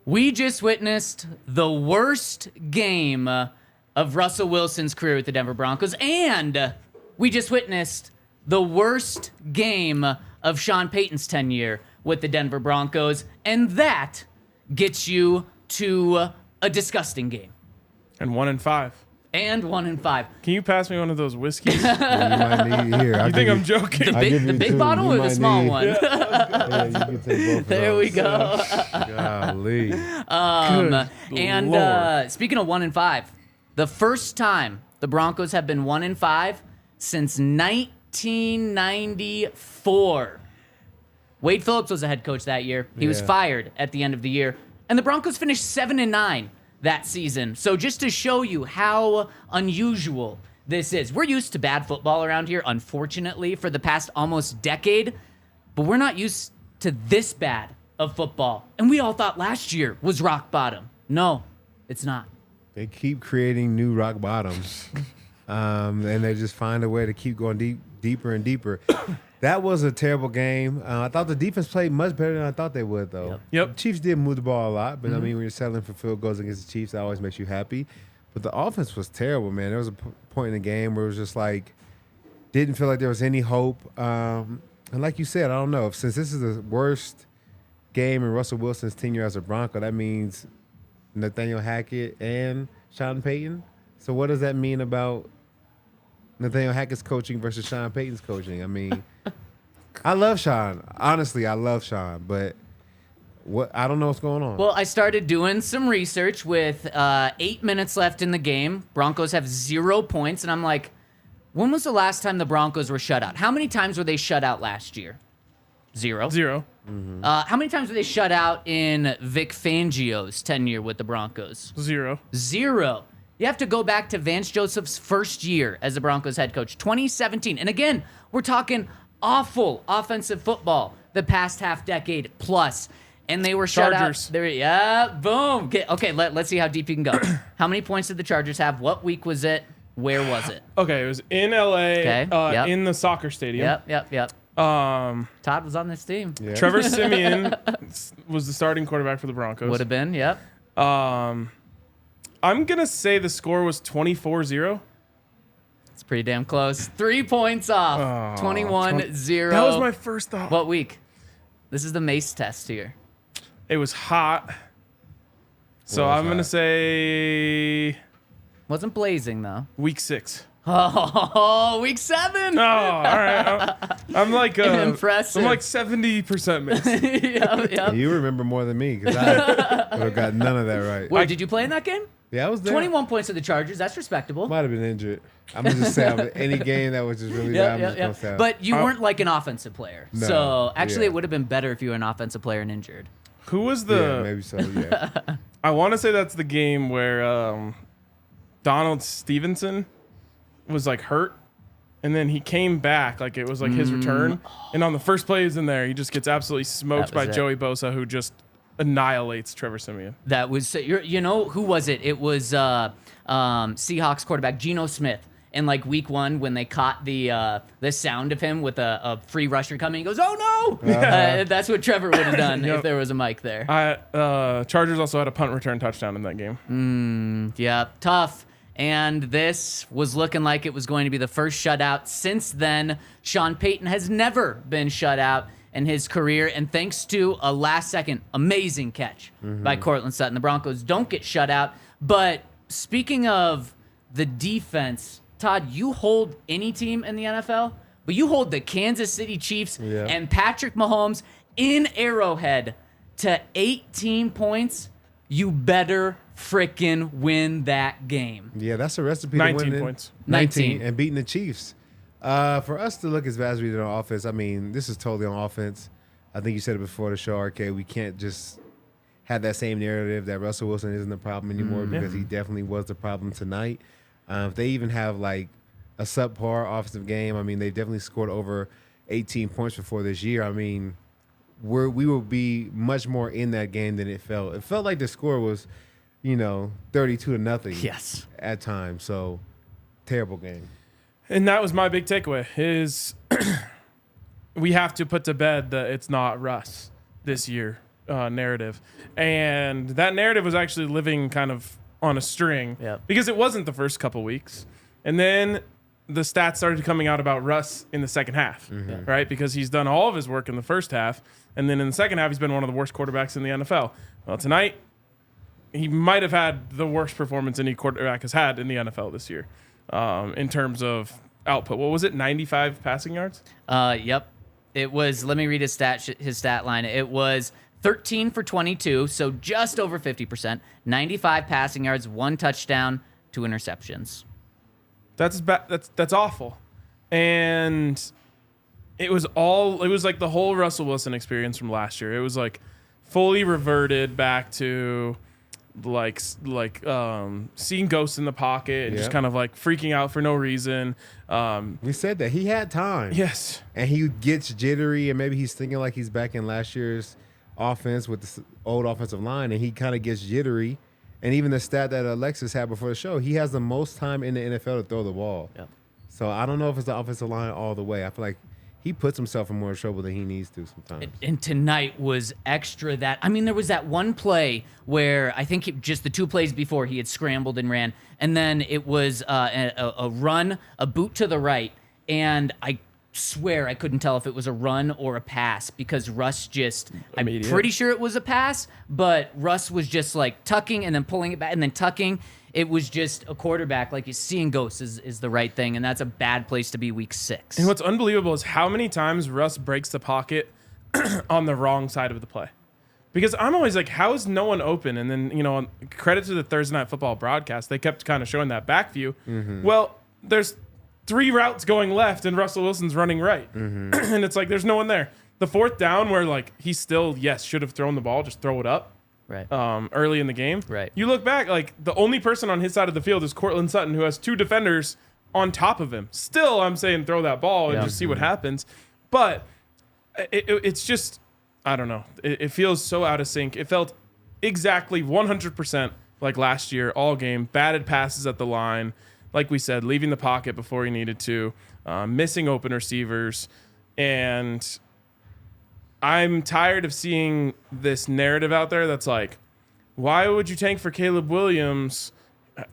We just witnessed the worst game of Russell Wilson's career with the Denver Broncos, and we just witnessed the worst game of Sean Payton's tenure with the Denver Broncos, and that gets you to a disgusting game. And 1-5. And 1-5. Can you pass me one of those whiskeys? You might need here. You think I'm joking? The big bottle or the small one? Yeah, you can take both of There we go. Golly. Speaking of 1-5, the first time the Broncos have been 1-5 since 1994. Wade Phillips was the head coach that year. He was fired at the end of the year, and the Broncos finished 7-9 that season. So just to show you how unusual this is. We're used to bad football around here, unfortunately, for the past almost decade, but we're not used to this bad of football. And we all thought last year was rock bottom. No, it's not. They keep creating new rock bottoms, and they just find a way to keep going deeper and deeper. That was a terrible game. I thought the defense played much better than I thought they would, though. Yep. The Chiefs did move the ball a lot, but I mean, when you're settling for field goals against the Chiefs, that always makes you happy. But the offense was terrible, man. There was a point in the game where it was just like, didn't feel like there was any hope. And like you said, I don't know. Since this is the worst game in Russell Wilson's tenure as a Bronco, that means Nathaniel Hackett and Sean Payton. So what does that mean about Nathaniel Hackett's coaching versus Sean Payton's coaching? I mean, I love Sean. Honestly, I love Sean, but I don't know what's going on. Well, I started doing some research with 8 minutes left in the game. Broncos have 0 points, and I'm like, when was the last time the Broncos were shut out? How many times were they shut out last year? 0. 0. Mm-hmm. How many times were they shut out in Vic Fangio's tenure with the Broncos? 0. 0. You have to go back to Vance Joseph's first year as the Broncos head coach, 2017. And again, we're talking awful offensive football the past half decade plus. And they were shut Chargers. out. There, yeah, boom. Okay, let's see how deep you can go. How many points did the Chargers have? What week was it? Where was it? Okay, it was in L.A., Okay, in the soccer stadium. Yep. Um, Todd was on this team. Yeah. Trevor Siemian was the starting quarterback for the Broncos. Would have been, yep. I'm going to say the score was 24-0. It's pretty damn close. 3 points off. 21-0. That was my first thought. What week? This is the Mace test here. It was hot. So I'm going to say Wasn't blazing, though. week 6. Oh, week 7. Oh, all right. I'm like Impressive. I'm like 70% missed. Yep. You remember more than me because I would have got none of that right. Wait, did you play in that game? Yeah, I was there. 21 points to the Chargers. That's respectable. Might have been injured. I'm going to just say any game that was just really bad, I'm just going to say. But you weren't like an offensive player. No, So actually, yeah. it would have been better if you were an offensive player and injured. Who was Yeah, maybe so, yeah. I want to say that's the game where Donald Stevenson was like hurt, and then he came back like it was like his return. And on the first play he's in there, he just gets absolutely smoked by Joey Bosa, who just annihilates Trevor Siemian. That was, you know, who was it? It was Seahawks quarterback Geno Smith. In like week 1, when they caught the sound of him with a free rusher coming, he goes, "Oh no!" That's what Trevor would have done if there was a mic there. Chargers also had a punt return touchdown in that game. Yeah, tough. And this was looking like it was going to be the first shutout. Since then, Sean Payton has never been shut out in his career. And thanks to a last-second amazing catch by Courtland Sutton, the Broncos don't get shut out. But speaking of the defense, Todd, you hold any team in the NFL, but you hold the Kansas City Chiefs and Patrick Mahomes in Arrowhead to 18 points. You better frickin' win that game. Yeah, that's a recipe 19 to win. points. 19. And beating the Chiefs. For us to look as bad as we did on offense, I mean, this is totally on offense. I think you said it before the show, RK. We can't just have that same narrative that Russell Wilson isn't the problem anymore because he definitely was the problem tonight. If they even have like a subpar offensive game, I mean, they've definitely scored over 18 points before this year. I mean, we will be much more in that game than it felt. It felt like the score was, 32-0. Yes. At times. So, terrible game. And that was my big takeaway is we have to put to bed that it's not Russ this year narrative. And that narrative was actually living kind of on a string because it wasn't the first couple weeks. And then the stats started coming out about Russ in the second half, right? Because he's done all of his work in the first half. And then in the second half, he's been one of the worst quarterbacks in the NFL. Well, tonight, he might have had the worst performance any quarterback has had in the NFL this year in terms of output. What was it, 95 passing yards? Yep. It was, let me read his stat line. It was 13 for 22, so just over 50%, 95 passing yards, 1 touchdown, 2 interceptions. That's awful. And it was like the whole Russell Wilson experience from last year. It was like fully reverted back to like seeing ghosts in the pocket and just kind of like freaking out for no reason. We said that he had time. Yes. And he gets jittery, and maybe he's thinking like he's back in last year's offense with the old offensive line, and he kind of gets jittery. And even the stat that Alexis had before the show, he has the most time in the NFL to throw the ball. Yep. So I don't know if it's the offensive line all the way. I feel like he puts himself in more trouble than he needs to sometimes. And tonight was extra that. I mean, there was that one play where I think just the 2 plays before he had scrambled and ran. And then it was a run, a boot to the right. And I swear I couldn't tell if it was a run or a pass because Russ I'm pretty sure it was a pass, but Russ was just like tucking and then pulling it back and then tucking. It was just a quarterback, like seeing ghosts is the right thing, and that's a bad place to be week 6. And what's unbelievable is how many times Russ breaks the pocket on the wrong side of the play. Because I'm always like, how is no one open? And then, credit to the Thursday Night Football broadcast, they kept kind of showing that back view. Well, there's 3 routes going left and Russell Wilson's running right. And it's like, there's no one there. The 4th down where like he still, should have thrown the ball, just throw it up. Right. Early in the game. Right. You look back, like the only person on his side of the field is Cortland Sutton, who has 2 defenders on top of him. Still, I'm saying throw that ball and just see what happens. But it's just, I don't know. It feels so out of sync. It felt exactly 100% like last year, all game. Batted passes at the line. Like we said, leaving the pocket before he needed to. Missing open receivers. And I'm tired of seeing this narrative out there that's like, why would you tank for Caleb Williams?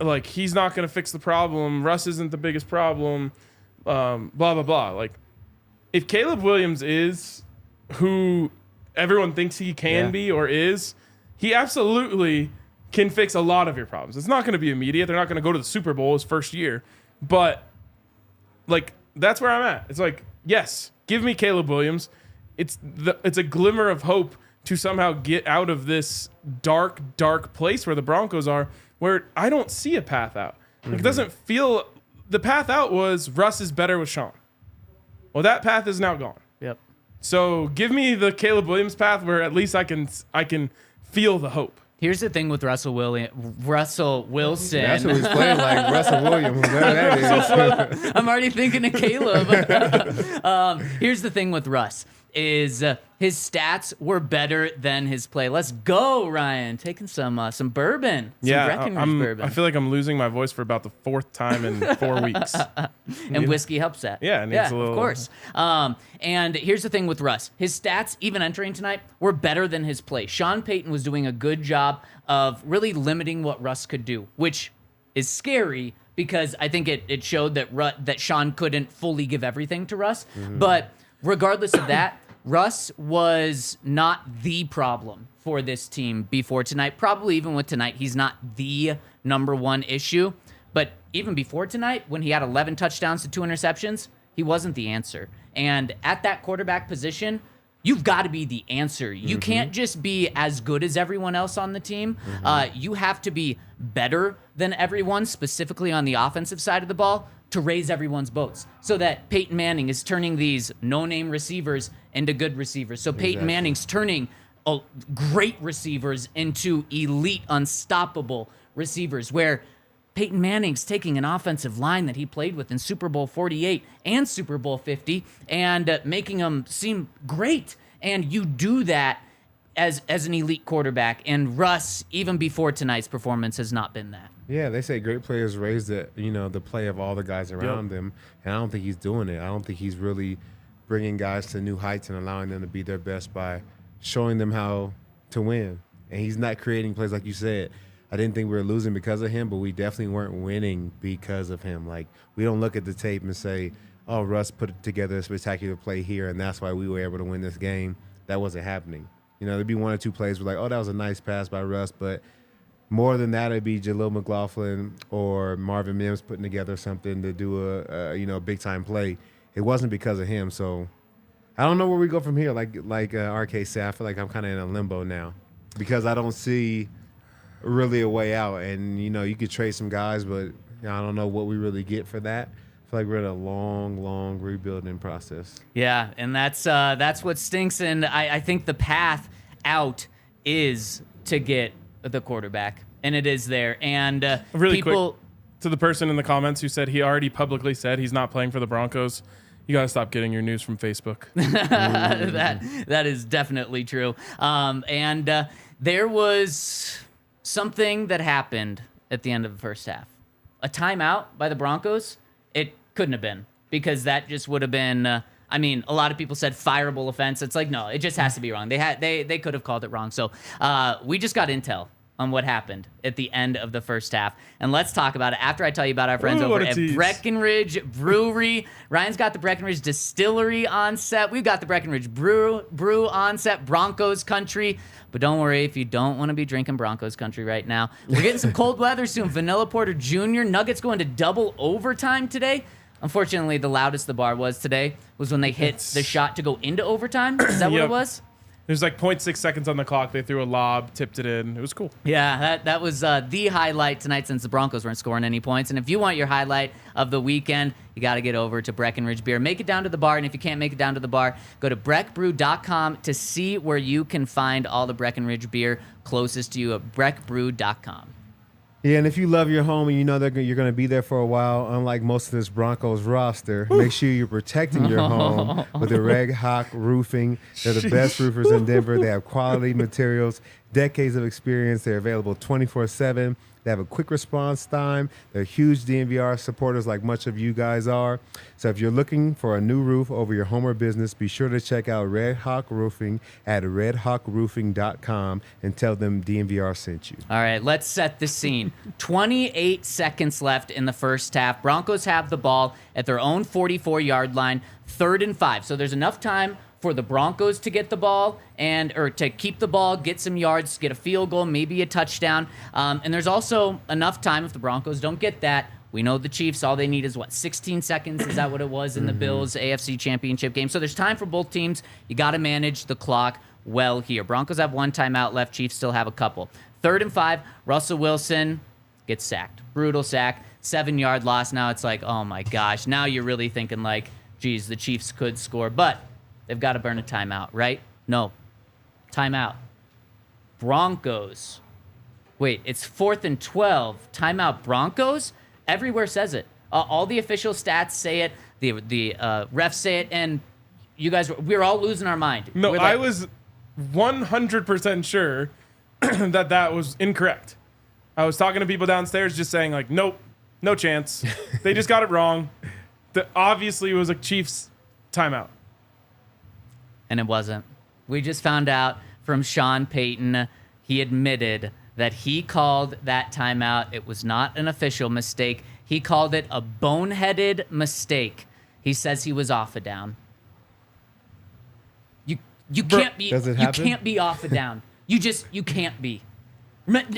Like, he's not going to fix the problem. Russ isn't the biggest problem. Blah, blah, blah. Like, if Caleb Williams is who everyone thinks he can be or is, he absolutely can fix a lot of your problems. It's not going to be immediate. They're not going to go to the Super Bowl his first year. But, like, that's where I'm at. It's like, yes, give me Caleb Williams. It's a glimmer of hope to somehow get out of this dark, dark place where the Broncos are, where I don't see a path out. Like, it doesn't feel – the path out was Russ is better with Sean. Well, that path is now gone. Yep. So give me the Caleb Williams path where at least I can feel the hope. Here's the thing with Russell Wilson. That's what he's playing like, Russell Williams, whatever that is. I'm already thinking of Caleb. Here's the thing with Russ is his stats were better than his play. Let's go, Ryan. Taking some bourbon. Some bourbon. I feel like I'm losing my voice for about the 4th time in 4 weeks. And whiskey helps that. Yeah, it needs a little. Of course. And here's the thing with Russ. His stats, even entering tonight, were better than his play. Sean Payton was doing a good job of really limiting what Russ could do, which is scary because I think it showed that Sean couldn't fully give everything to Russ. But regardless of that, Russ was not the problem for this team before tonight. Probably even with tonight, he's not the number one issue. But even before tonight, when he had 11 touchdowns to 2 interceptions, he wasn't the answer. And at that quarterback position, you've got to be the answer. You can't just be as good as everyone else on the team. You have to be better than everyone, specifically on the offensive side of the ball, to raise everyone's boats so that Peyton Manning is turning these no-name receivers into good receivers. So Peyton Manning's turning great receivers into elite, unstoppable receivers, where Peyton Manning's taking an offensive line that he played with in Super Bowl 48 and Super Bowl 50 and making them seem great. And you do that as an elite quarterback. And Russ, even before tonight's performance, has not been that. Yeah, they say great players raise the play of all the guys around them, and I don't think he's doing it. I don't think he's really bringing guys to new heights and allowing them to be their best by showing them how to win. And he's not creating plays like you said. I didn't think we were losing because of him, but we definitely weren't winning because of him. Like, we don't look at the tape and say, oh, Russ put together a spectacular play here, and that's why we were able to win this game. That wasn't happening. There'd be one or two plays where like, oh, that was a nice pass by Russ, but more than that, it'd be Jaleel McLaughlin or Marvin Mims putting together something to do a big-time play. It wasn't because of him, so I don't know where we go from here. Like RK said, I feel like I'm kind of in a limbo now because I don't see really a way out. And, you could trade some guys, but I don't know what we really get for that. I feel like we're in a long, long rebuilding process. Yeah, and that's what stinks. And I think the path out is to get the quarterback, and it is there. And really quick, to the person in the comments who said he already publicly said he's not playing for the Broncos, you got to stop getting your news from Facebook. that is definitely true. And there was something that happened at the end of the first half. A timeout by the Broncos. It couldn't have been, because that just would have been. A lot of people said fireable offense. It's like, no, it just has to be wrong. They could have called it wrong. So we just got intel on what happened at the end of the first half. And let's talk about it after I tell you about our friends over at Breckenridge Brewery. Ryan's got the Breckenridge Distillery on set. We've got the Breckenridge Brew on set, Broncos Country. But don't worry if you don't want to be drinking Broncos Country right now. We're getting some cold weather soon. Vanilla Porter Jr. Nuggets going to double overtime today. Unfortunately, the loudest the bar was today was when they hit the shot to go into overtime. Is that what it was? There's like 0.6 seconds on the clock. They threw a lob, tipped it in. It was cool. Yeah, that was the highlight tonight since the Broncos weren't scoring any points. And if you want your highlight of the weekend, you got to get over to Breckenridge Beer. Make it down to the bar. And if you can't make it down to the bar, go to breckbrew.com to see where you can find all the Breckenridge beer closest to you at breckbrew.com. Yeah, and if you love your home and you know you're going to be there for a while, unlike most of this Broncos roster, make sure you're protecting your home with the Red Hawk Roofing. They're the best roofers in Denver. They have quality materials, decades of experience. They're available 24/7. They have a quick response time. They're huge DNVR supporters like much of you guys are. So if you're looking for a new roof over your home or business, be sure to check out Red Hawk Roofing at redhawkroofing.com and tell them DNVR sent you. All right, let's set the scene. 28 seconds left in the first half. Broncos have the ball at their own 44-yard line, 3rd and 5. So there's enough time for the Broncos to get the ball or to keep the ball, get some yards, get a field goal, maybe a touchdown. And there's also enough time if the Broncos don't get that. We know the Chiefs, all they need is 16 seconds? Is that what it was in the Bills AFC Championship game? So there's time for both teams. You got to manage the clock well here. Broncos have one timeout left. Chiefs still have a couple. 3rd and 5, Russell Wilson gets sacked. Brutal sack, 7-yard loss. Now it's like, oh my gosh. Now you're really thinking like, geez, the Chiefs could score. But they've got to burn a timeout, right? No. Timeout. Broncos. Wait, it's 4th and 12. Timeout Broncos? Everywhere says it. All the official stats say it. The refs say it. And you guys, we're all losing our mind. No, I was 100% sure that was incorrect. I was talking to people downstairs just saying, like, nope, no chance. They just got it wrong. Obviously, it was a Chiefs timeout. And it wasn't. We just found out from Sean Payton. He admitted that he called that timeout. It was not an official mistake. He called it a boneheaded mistake. He says he was off a down. You can't be. Does it you happen? can't be off a down. You can't be.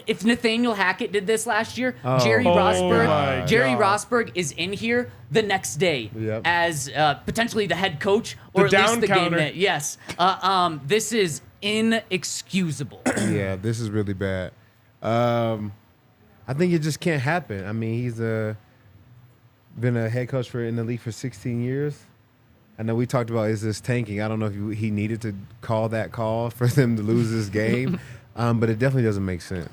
If Nathaniel Hackett did this last year, Jerry Rosburg is in here the next day as potentially the head coach or at least the game net. Yes. This is inexcusable. Yeah, this is really bad. I think it just can't happen. I mean, he's been a head coach in the league for 16 years. I know we talked about, is this tanking? I don't know if he needed to call that call for them to lose this game, but it definitely doesn't make sense.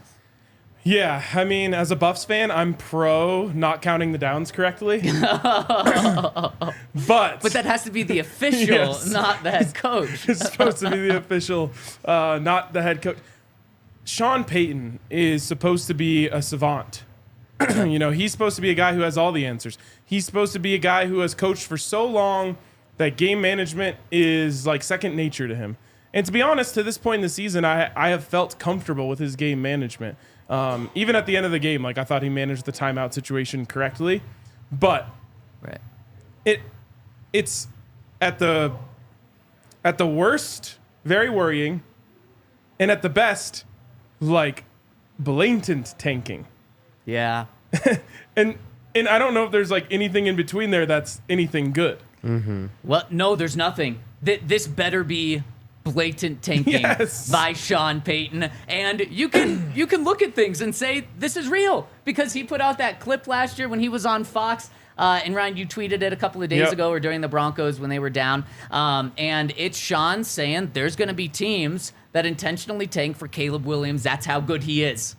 Yeah, I mean, as a Buffs fan, I'm pro not counting the downs correctly. But that has to be the official, Yes. not the head coach. It's supposed to be the official, not the head coach. Sean Payton is supposed to be a savant. He's supposed to be a guy who has all the answers. He's supposed to be a guy who has coached for so long that game management is like second nature to him. And to be honest, to this point in the season, I have felt comfortable with his game management. Even at the end of the game, like I thought he managed the timeout situation correctly. But Right. it's at the worst, very worrying, and at the best, like blatant tanking. Yeah. And I don't know if there's like anything in between there that's anything good. Well, no, there's nothing. This better be blatant tanking Yes. by Sean Payton. And you can look at things and say, this is real. Because he put out that clip last year when he was on Fox. And Ryan, you tweeted it a couple of days ago or during the Broncos when they were down. And it's Sean saying there's going to be teams that intentionally tank for Caleb Williams. That's how good he is.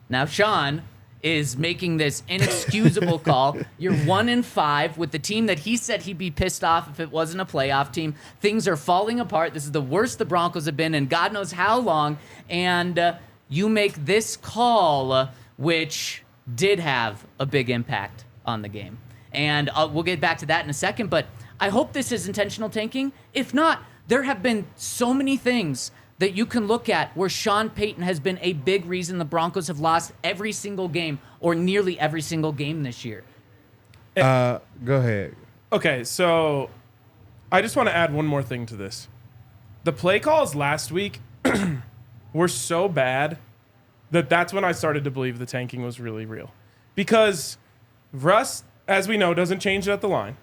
Now, Sean is making this inexcusable call. You're 1-5 with the team that he said he'd be pissed off if it wasn't a playoff team. Things are falling apart. This is the worst the Broncos have been in God knows how long. And you make this call, which did have a big impact on the game. And we'll get back to that in a second. But I hope this is intentional tanking. If not, there have been so many things that you can look at where Sean Payton has been a big reason the Broncos have lost every single game or nearly every single game this year. Go ahead. Okay, so I just want to add one more thing to this. The play calls last week were so bad that's when I started to believe the tanking was really real. Because Russ, as we know, doesn't change it at the line.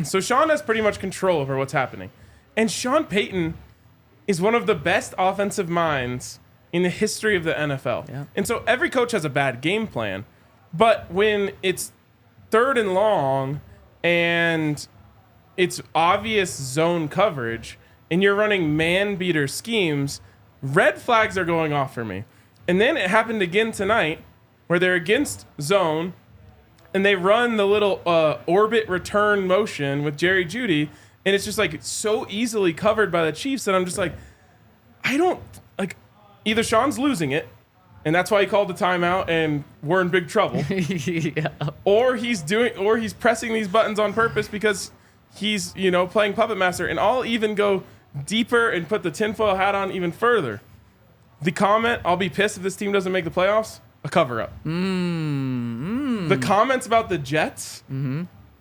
So Sean has pretty much control over what's happening. And Sean Payton is one of the best offensive minds in the history of the NFL. Yeah. And so every coach has a bad game plan. But when it's 3rd and long and it's obvious zone coverage and you're running man-beater schemes, red flags are going off for me. And then it happened again tonight where they're against zone and they run the little orbit return motion with Jeudy, and it's just like so easily covered by the Chiefs that I'm just like, I don't like. Either Sean's losing it, and that's why he called the timeout, and we're in big trouble, Yeah. or he's pressing these buttons on purpose because he's playing puppet master. And I'll even go deeper and put the tinfoil hat on even further. The comment, "I'll be pissed if this team doesn't make the playoffs," a cover up. The comments about the Jets,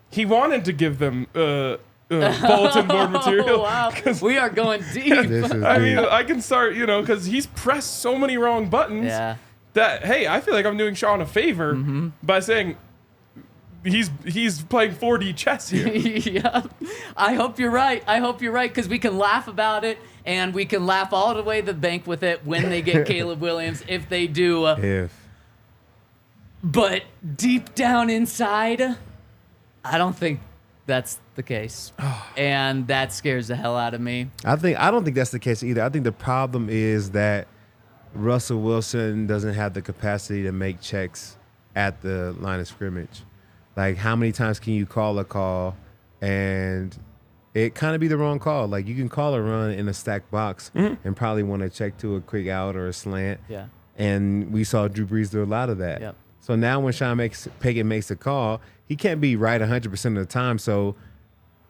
he wanted to give them bulletin board material. Oh, wow. We are going deep. This is I mean, deep. I can start, because he's pressed so many wrong buttons Yeah. that, hey, I feel like I'm doing Sean a favor by saying he's playing 4D chess here. Yeah. I hope you're right. Because we can laugh about it and we can laugh all the way to the bank with it when they get Caleb Williams, if they do. But deep down inside, I don't think that's the case. And that scares the hell out of me. I don't think that's the case either. I think the problem is that Russell Wilson doesn't have the capacity to make checks at the line of scrimmage. Like, how many times can you call a call and it kind of be the wrong call? Like, you can call a run in a stacked box and probably want to check to a quick out or a slant. Yeah. And we saw Drew Brees do a lot of that. Yep. So now when Sean Payton makes a call, he can't be right 100% of the time. So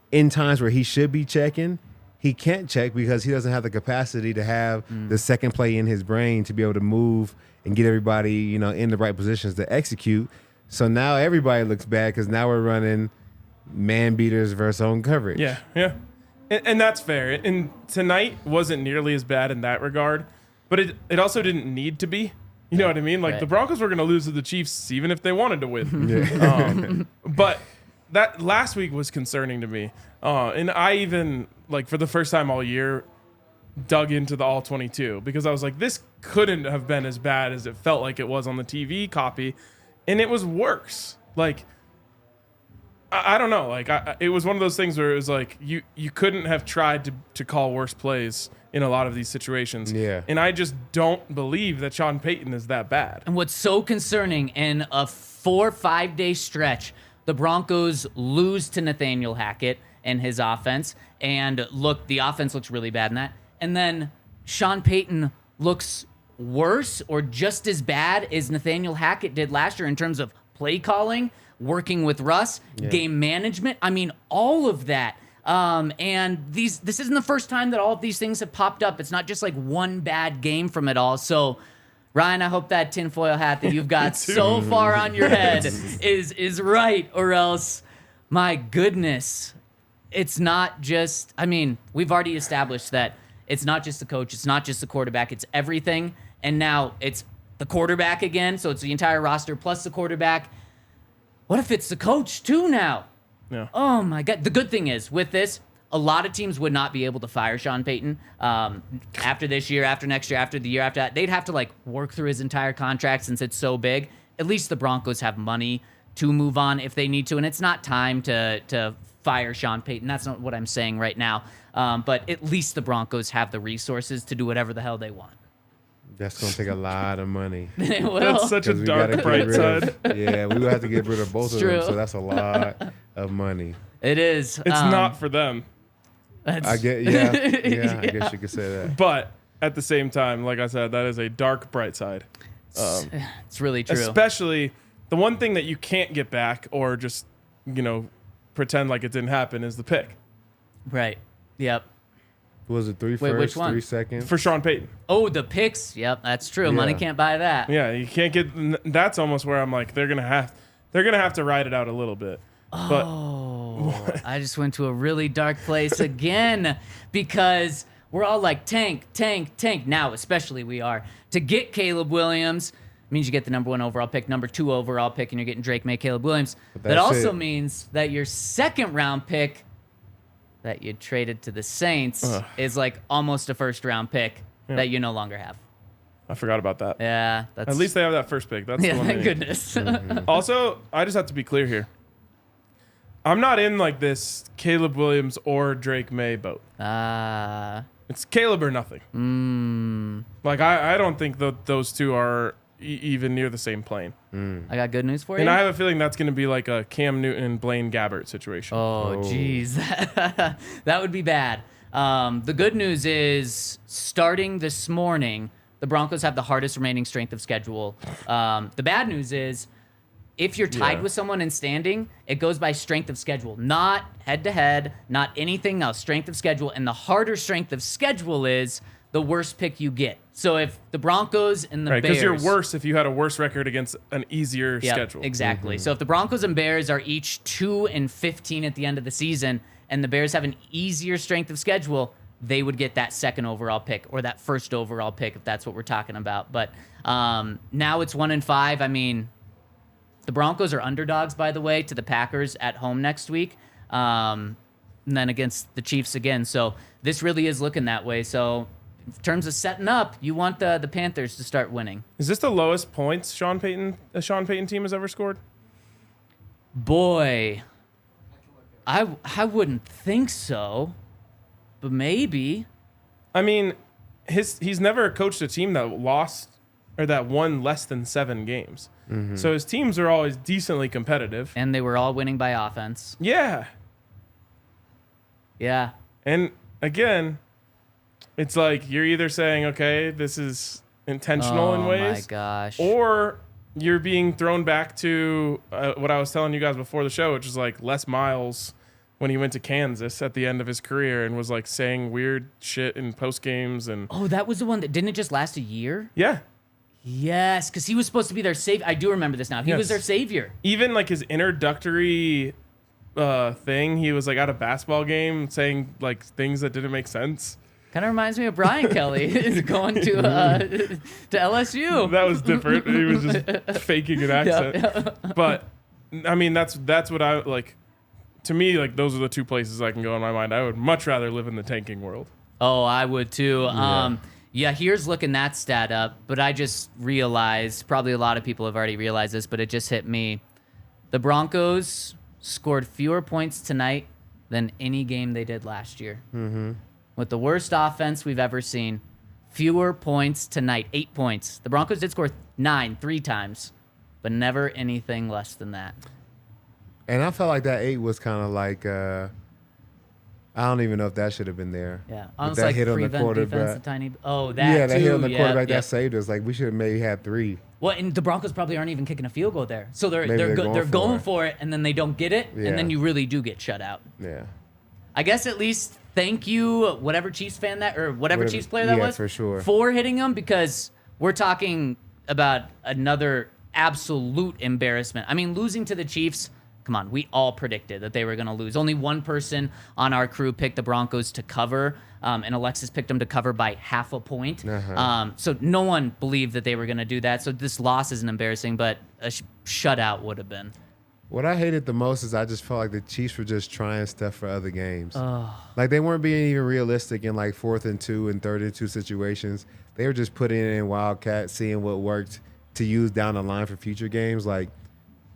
in times where he should be checking, he can't check because he doesn't have the capacity to have the second play in his brain to be able to move and get everybody, in the right positions to execute. So now everybody looks bad because now we're running man beaters versus zone coverage. Yeah. And that's fair. And tonight wasn't nearly as bad in that regard, but it also didn't need to be. You know what I mean? Like, Right. the Broncos were going to lose to the Chiefs even if they wanted to win. But that last week was concerning to me. And I even, for the first time all year, dug into the All 22 because I was like, this couldn't have been as bad as it felt like it was on the TV copy. And it was worse. Like, I don't know. Like it was one of those things where it was like you couldn't have tried to call worse plays in a lot of these situations. Yeah. And I just don't believe that Sean Payton is that bad. And what's so concerning, in a 4-5 day stretch, the Broncos lose to Nathaniel Hackett and his offense. And look, the offense looks really bad in that. And then Sean Payton looks worse or just as bad as Nathaniel Hackett did last year in terms of play calling, working with Russ, game management. I mean, all of that. And this isn't the first time that all of these things have popped up. It's not just like one bad game from it all. So, Ryan, I hope that tinfoil hat that you've got so far on your head is right, or else, my goodness, it's not just, I mean, we've already established that it's not just the coach, it's not just the quarterback, it's everything. And now it's the quarterback again, so it's the entire roster plus the quarterback. What if it's the coach too now? Yeah. Oh my God. The good thing is with this, a lot of teams would not be able to fire Sean Payton after this year, after next year, after the year after that. They'd have to like work through his entire contract since it's so big. At least the Broncos have money to move on if they need to, and it's not time to fire Sean Payton. That's not what I'm saying right now. But at least the Broncos have the resources to do whatever the hell they want. That's going to take a lot of money. They will. That's such a 'Cause we gotta dark get bright rid side. of- yeah, we would have to get rid of both It's of them, true. so that's a lot of money. It is. It's not for them. I get, I guess you could say that. But at the same time, like I said, that is a dark bright side. It's really true. Especially the one thing that you can't get back or just, pretend like it didn't happen is the pick Right. Yep. Was it three Wait, which first, one? 3 seconds? for Sean Payton. Oh, the picks. Yep, that's true. Money Yeah. can't buy that. Yeah, you can't get. That's almost where I'm like, they're gonna have to ride it out a little bit. But Oh, I just went to a really dark place again because we're all like tank. Now, especially we are. To get Caleb Williams means you get the number 1 overall pick, number 2 overall pick, and you're getting Drake May, Caleb Williams. But That that's also it. means that your second round pick that you traded to the Saints is like almost a first round pick that you no longer have. I forgot about that. Yeah, that's At least they have that first pick. That's the yeah. one. Thank they need. goodness. Also, I just have to be clear here. I'm not in like this Caleb Williams or Drake May boat. It's Caleb or nothing. Like I don't think those two are even near the same plane. I got good news for you. And I have a feeling that's going to be like a Cam Newton, Blaine Gabbert situation. Oh, jeez. That would be bad. The good news is, starting this morning, the Broncos have the hardest remaining strength of schedule. The bad news is, if you're tied with someone in standing, it goes by strength of schedule, not head-to-head, not anything else, strength of schedule. And the harder strength of schedule is, the worse pick you get. So if the Broncos and the Right, Bears... because you're worse if you had a worse record against an easier Yep, schedule. exactly. So if the Broncos and Bears are each 2-15 at the end of the season, and the Bears have an easier strength of schedule, they would get that second overall pick or that first overall pick, if that's what we're talking about. But now it's 1-5. I mean, the Broncos are underdogs, by the way, to the Packers at home next week, and then against the Chiefs again. So this really is looking that way. So in terms of setting up, you want the Panthers to start winning. Is this the lowest points a Sean Payton team has ever scored? Boy, I wouldn't think so, but maybe. I mean, he's never coached a team that lost or that won less than 7 games. So his teams are always decently competitive. And they were all winning by offense. Yeah. Yeah. And again, it's like you're either saying, okay, this is intentional in ways. Oh my gosh. Or you're being thrown back to what I was telling you guys before the show, which is like Les Miles when he went to Kansas at the end of his career and was like saying weird shit in post games and Oh, that was the one that didn't it just last a year? yeah. Yes, because he was supposed to be their savior. I do remember this now. He was Yes. their savior. Even like his introductory thing, he was like at a basketball game saying like things that didn't make sense. Kind of reminds me of Brian Kelly is going to LSU. That was different. He was just faking an accent. But I mean, that's what I like. To me, like those are the two places I can go in my mind. I would much rather live in the tanking world. Oh, I would too. Yeah, here's looking that stat up, but I just realized, probably a lot of people have already realized this, but it just hit me. The Broncos scored fewer points tonight than any game they did last year. Mm-hmm. With the worst offense we've ever seen, fewer points tonight, 8 points. The Broncos did score 9 3 times, but never anything less than that. And I felt like that 8 was kind of like, I don't even know if that should have been there. Yeah, With almost that like hit on the prevent defense, quarterback. a tiny. Oh, that Yeah, that too. hit on the Yeah, quarterback yeah. that saved us. Like, we should have maybe had 3. Well, and the Broncos probably aren't even kicking a field goal there, so Maybe they're they're going for it, and then they don't get it, Yeah. and then you really do get shut out. Yeah. I guess at least thank you, whatever Chiefs fan that or whatever Chiefs player that yeah, was, for sure. for hitting him, because we're talking about another absolute embarrassment. I mean, losing to the Chiefs. Come on, we all predicted that they were going to lose. Only one person on our crew picked the Broncos to cover, and Alexis picked them to cover by half a point. So no one believed that they were going to do that. So this loss isn't embarrassing, but a shutout would have been. What I hated the most is I just felt like the Chiefs were just trying stuff for other games. Like, they weren't being even realistic in, like, 4th and 2 and 3rd and 2 situations. They were just putting it in Wildcat, seeing what worked to use down the line for future games. Like,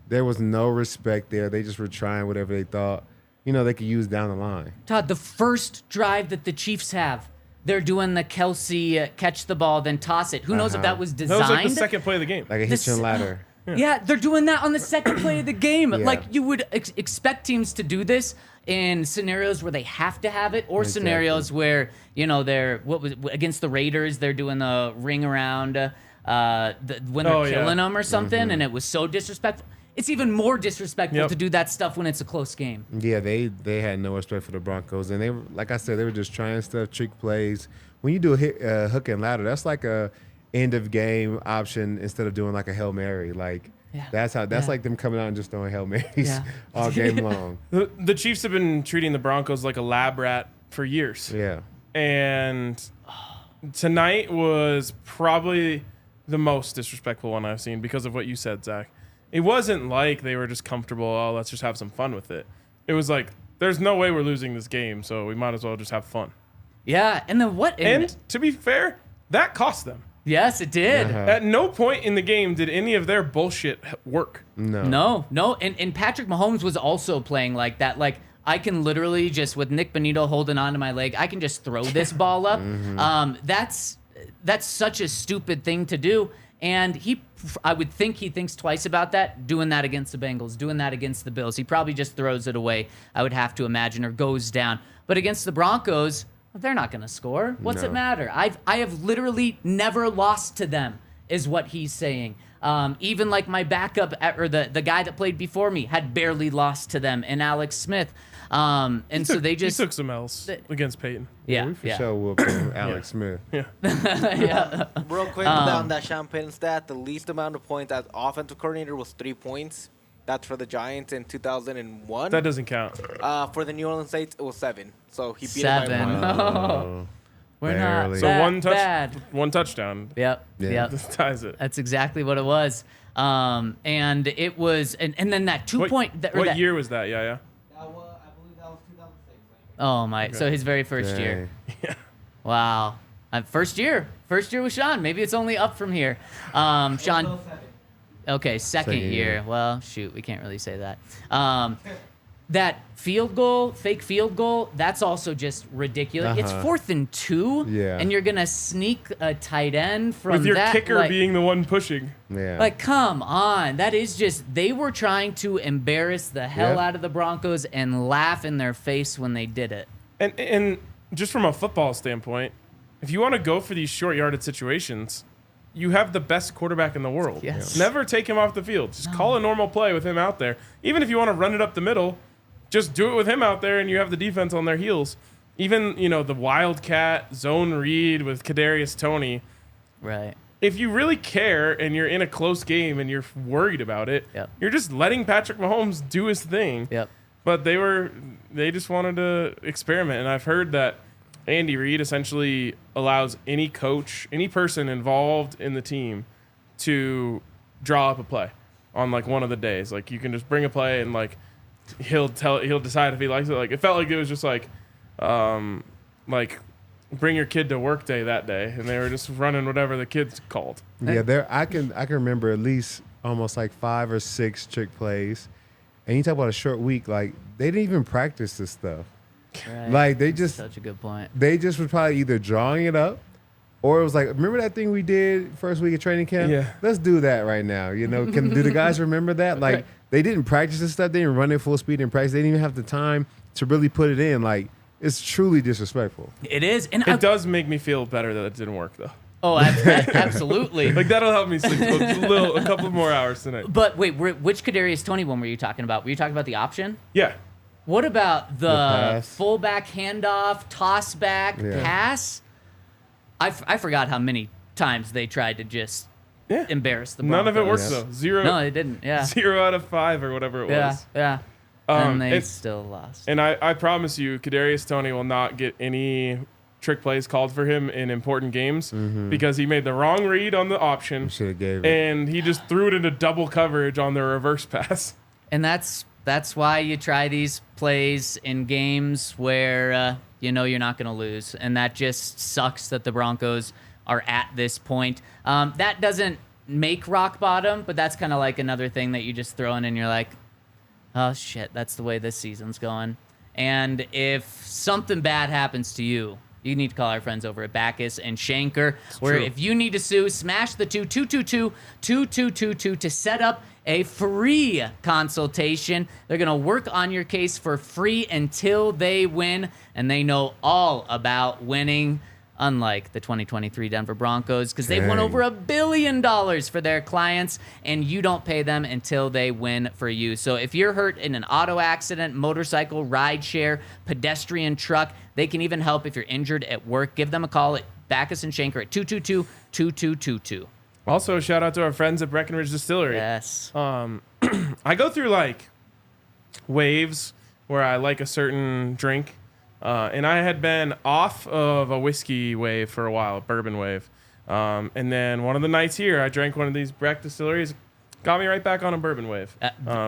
there was no respect there. They just were trying whatever they thought, they could use down the line. Todd, the first drive that the Chiefs have, they're doing the Kelsey catch the ball, then toss it. Who knows if that was That designed? was like the second play of the game. Like a hitch and ladder. Yeah, they're doing that on the second play of the game. Yeah. Like, you would expect teams to do this in scenarios where they have to have it, or Exactly. scenarios where, they're against the Raiders, they're doing the ring around when they're killing them or something, and it was so disrespectful. It's even more disrespectful to do that stuff when it's a close game. Yeah, they had no respect for the Broncos, and they were, like I said, they were just trying stuff, trick plays. When you do a hook and ladder, that's like a end of game option instead of doing like a Hail Mary. Like, that's like them coming out and just throwing Hail Marys all game long. The Chiefs have been treating the Broncos like a lab rat for years. Yeah. And tonight was probably the most disrespectful one I've seen because of what you said, Zach. It wasn't like they were just comfortable, let's just have some fun with it. It was like, there's no way we're losing this game, so we might as well just have fun. Yeah, and then what? And to be fair, that cost them. Yes, it did. At no point in the game did any of their bullshit work. No. And Patrick Mahomes was also playing like that. Like, I can literally just, with Nick Bonito holding onto my leg, I can just throw this ball up. That's such a stupid thing to do. And I would think he thinks twice about that, doing that against the Bengals, doing that against the Bills. He probably just throws it away, I would have to imagine, or goes down. But against the Broncos, they're not going to score. What's it matter? I have literally never lost to them, is what he's saying. Even like my backup, or the guy that played before me, had barely lost to them, and Alex Smith. He took some L's against Payton. Yeah, We for sure whooped Alex Smith. yeah. Real quick, down that Sean Payton stat, the least amount of points as offensive coordinator was 3 points. That's for the Giants in 2001. That doesn't count. For the New Orleans Saints, it was 7. So he beat it 7. by 1. Oh, We're barely. not So bad. one touchdown. Yep. Yeah. Yep. This ties it. That's exactly what it was. And it was, and then that 2 point. What year was that? Yeah. I believe that was 2006. Oh my! So his very first year. Yeah. Wow. First year with Sean. Maybe it's only up from here. Sean. Okay, second year. Well, shoot, we can't really say that. That fake field goal, that's also just ridiculous. It's 4th and 2, Yeah. and you're gonna sneak a tight end from With your that, kicker being the one pushing. Yeah. Like, come on. That is just, they were trying to embarrass the hell Yep. out of the Broncos and laugh in their face when they did it. And just from a football standpoint, if you want to go for these short yarded situations, you have the best quarterback in the world. Yes. Never take him off the field. Just call a normal play with him out there. Even if you want to run it up the middle, just do it with him out there and you have the defense on their heels. Even, the Wildcat, zone read with Kadarius Toney. Right. If you really care and you're in a close game and you're worried about it, Yep. you're just letting Patrick Mahomes do his thing. Yep. But they just wanted to experiment. And I've heard that Andy Reid essentially allows any coach, any person involved in the team to draw up a play on like one of the days. Like you can just bring a play and like he'll decide if he likes it. Like it felt like it was just like bring your kid to work day that day, and they were just running whatever the kids called. Yeah, I can remember at least almost like 5 or 6 trick plays. And you talk about a short week, like they didn't even practice this stuff. Right. Like they That's just such a good point. they just was probably either drawing it up, or it was like, remember that thing we did first week of training camp? Yeah. Let's do that right now. You know, do the guys remember that? Like Right. they didn't practice this stuff. They didn't run it full speed in practice. They didn't even have the time to really put it in. Like it's truly disrespectful. It is, and It does make me feel better that it didn't work though. Oh, absolutely. Like that'll help me sleep a couple more hours tonight. But wait, which Kadarius Toney one were you talking about? Were you talking about the option? Yeah. What about the pass. fullback handoff, toss back, Yeah. pass? I forgot how many times they tried to just Yeah. embarrass the None Broncos. of it worked though. Zero. No, it didn't. Yeah. 0 out of 5 or whatever it Yeah. was. Yeah. And they it's- still lost. And I promise you, Kadarius Toney will not get any trick plays called for him in important games because he made the wrong read on the option Should have gave it. and he just threw it into double coverage on the reverse pass. And that's why you try these plays in games where you know you're not going to lose, and that just sucks that the Broncos are at this point. That doesn't make rock bottom, but that's kind of like another thing that you just throw in, and you're like, oh shit, that's the way this season's going. And if something bad happens to you, you need to call our friends over at Backus and Shanker, where true. if you need to sue, smash the 222-2222 to set up a free consultation. They're going to work on your case for free until they win, and they know all about winning, unlike the 2023 Denver Broncos, because they've won Dang. over $1 billion for their clients, and you don't pay them until they win for you. So if you're hurt in an auto accident, motorcycle, ride share, pedestrian, truck, they can even help if you're injured at work. Give them a call at Backus and Shanker at 222-2222. Also, shout out to our friends at Breckenridge Distillery. Yes. I go through like waves where I like a certain drink. And I had been off of a whiskey wave for a while, a bourbon wave. And then one of the nights here, I drank one of these Breck distilleries, got me right back on a bourbon wave.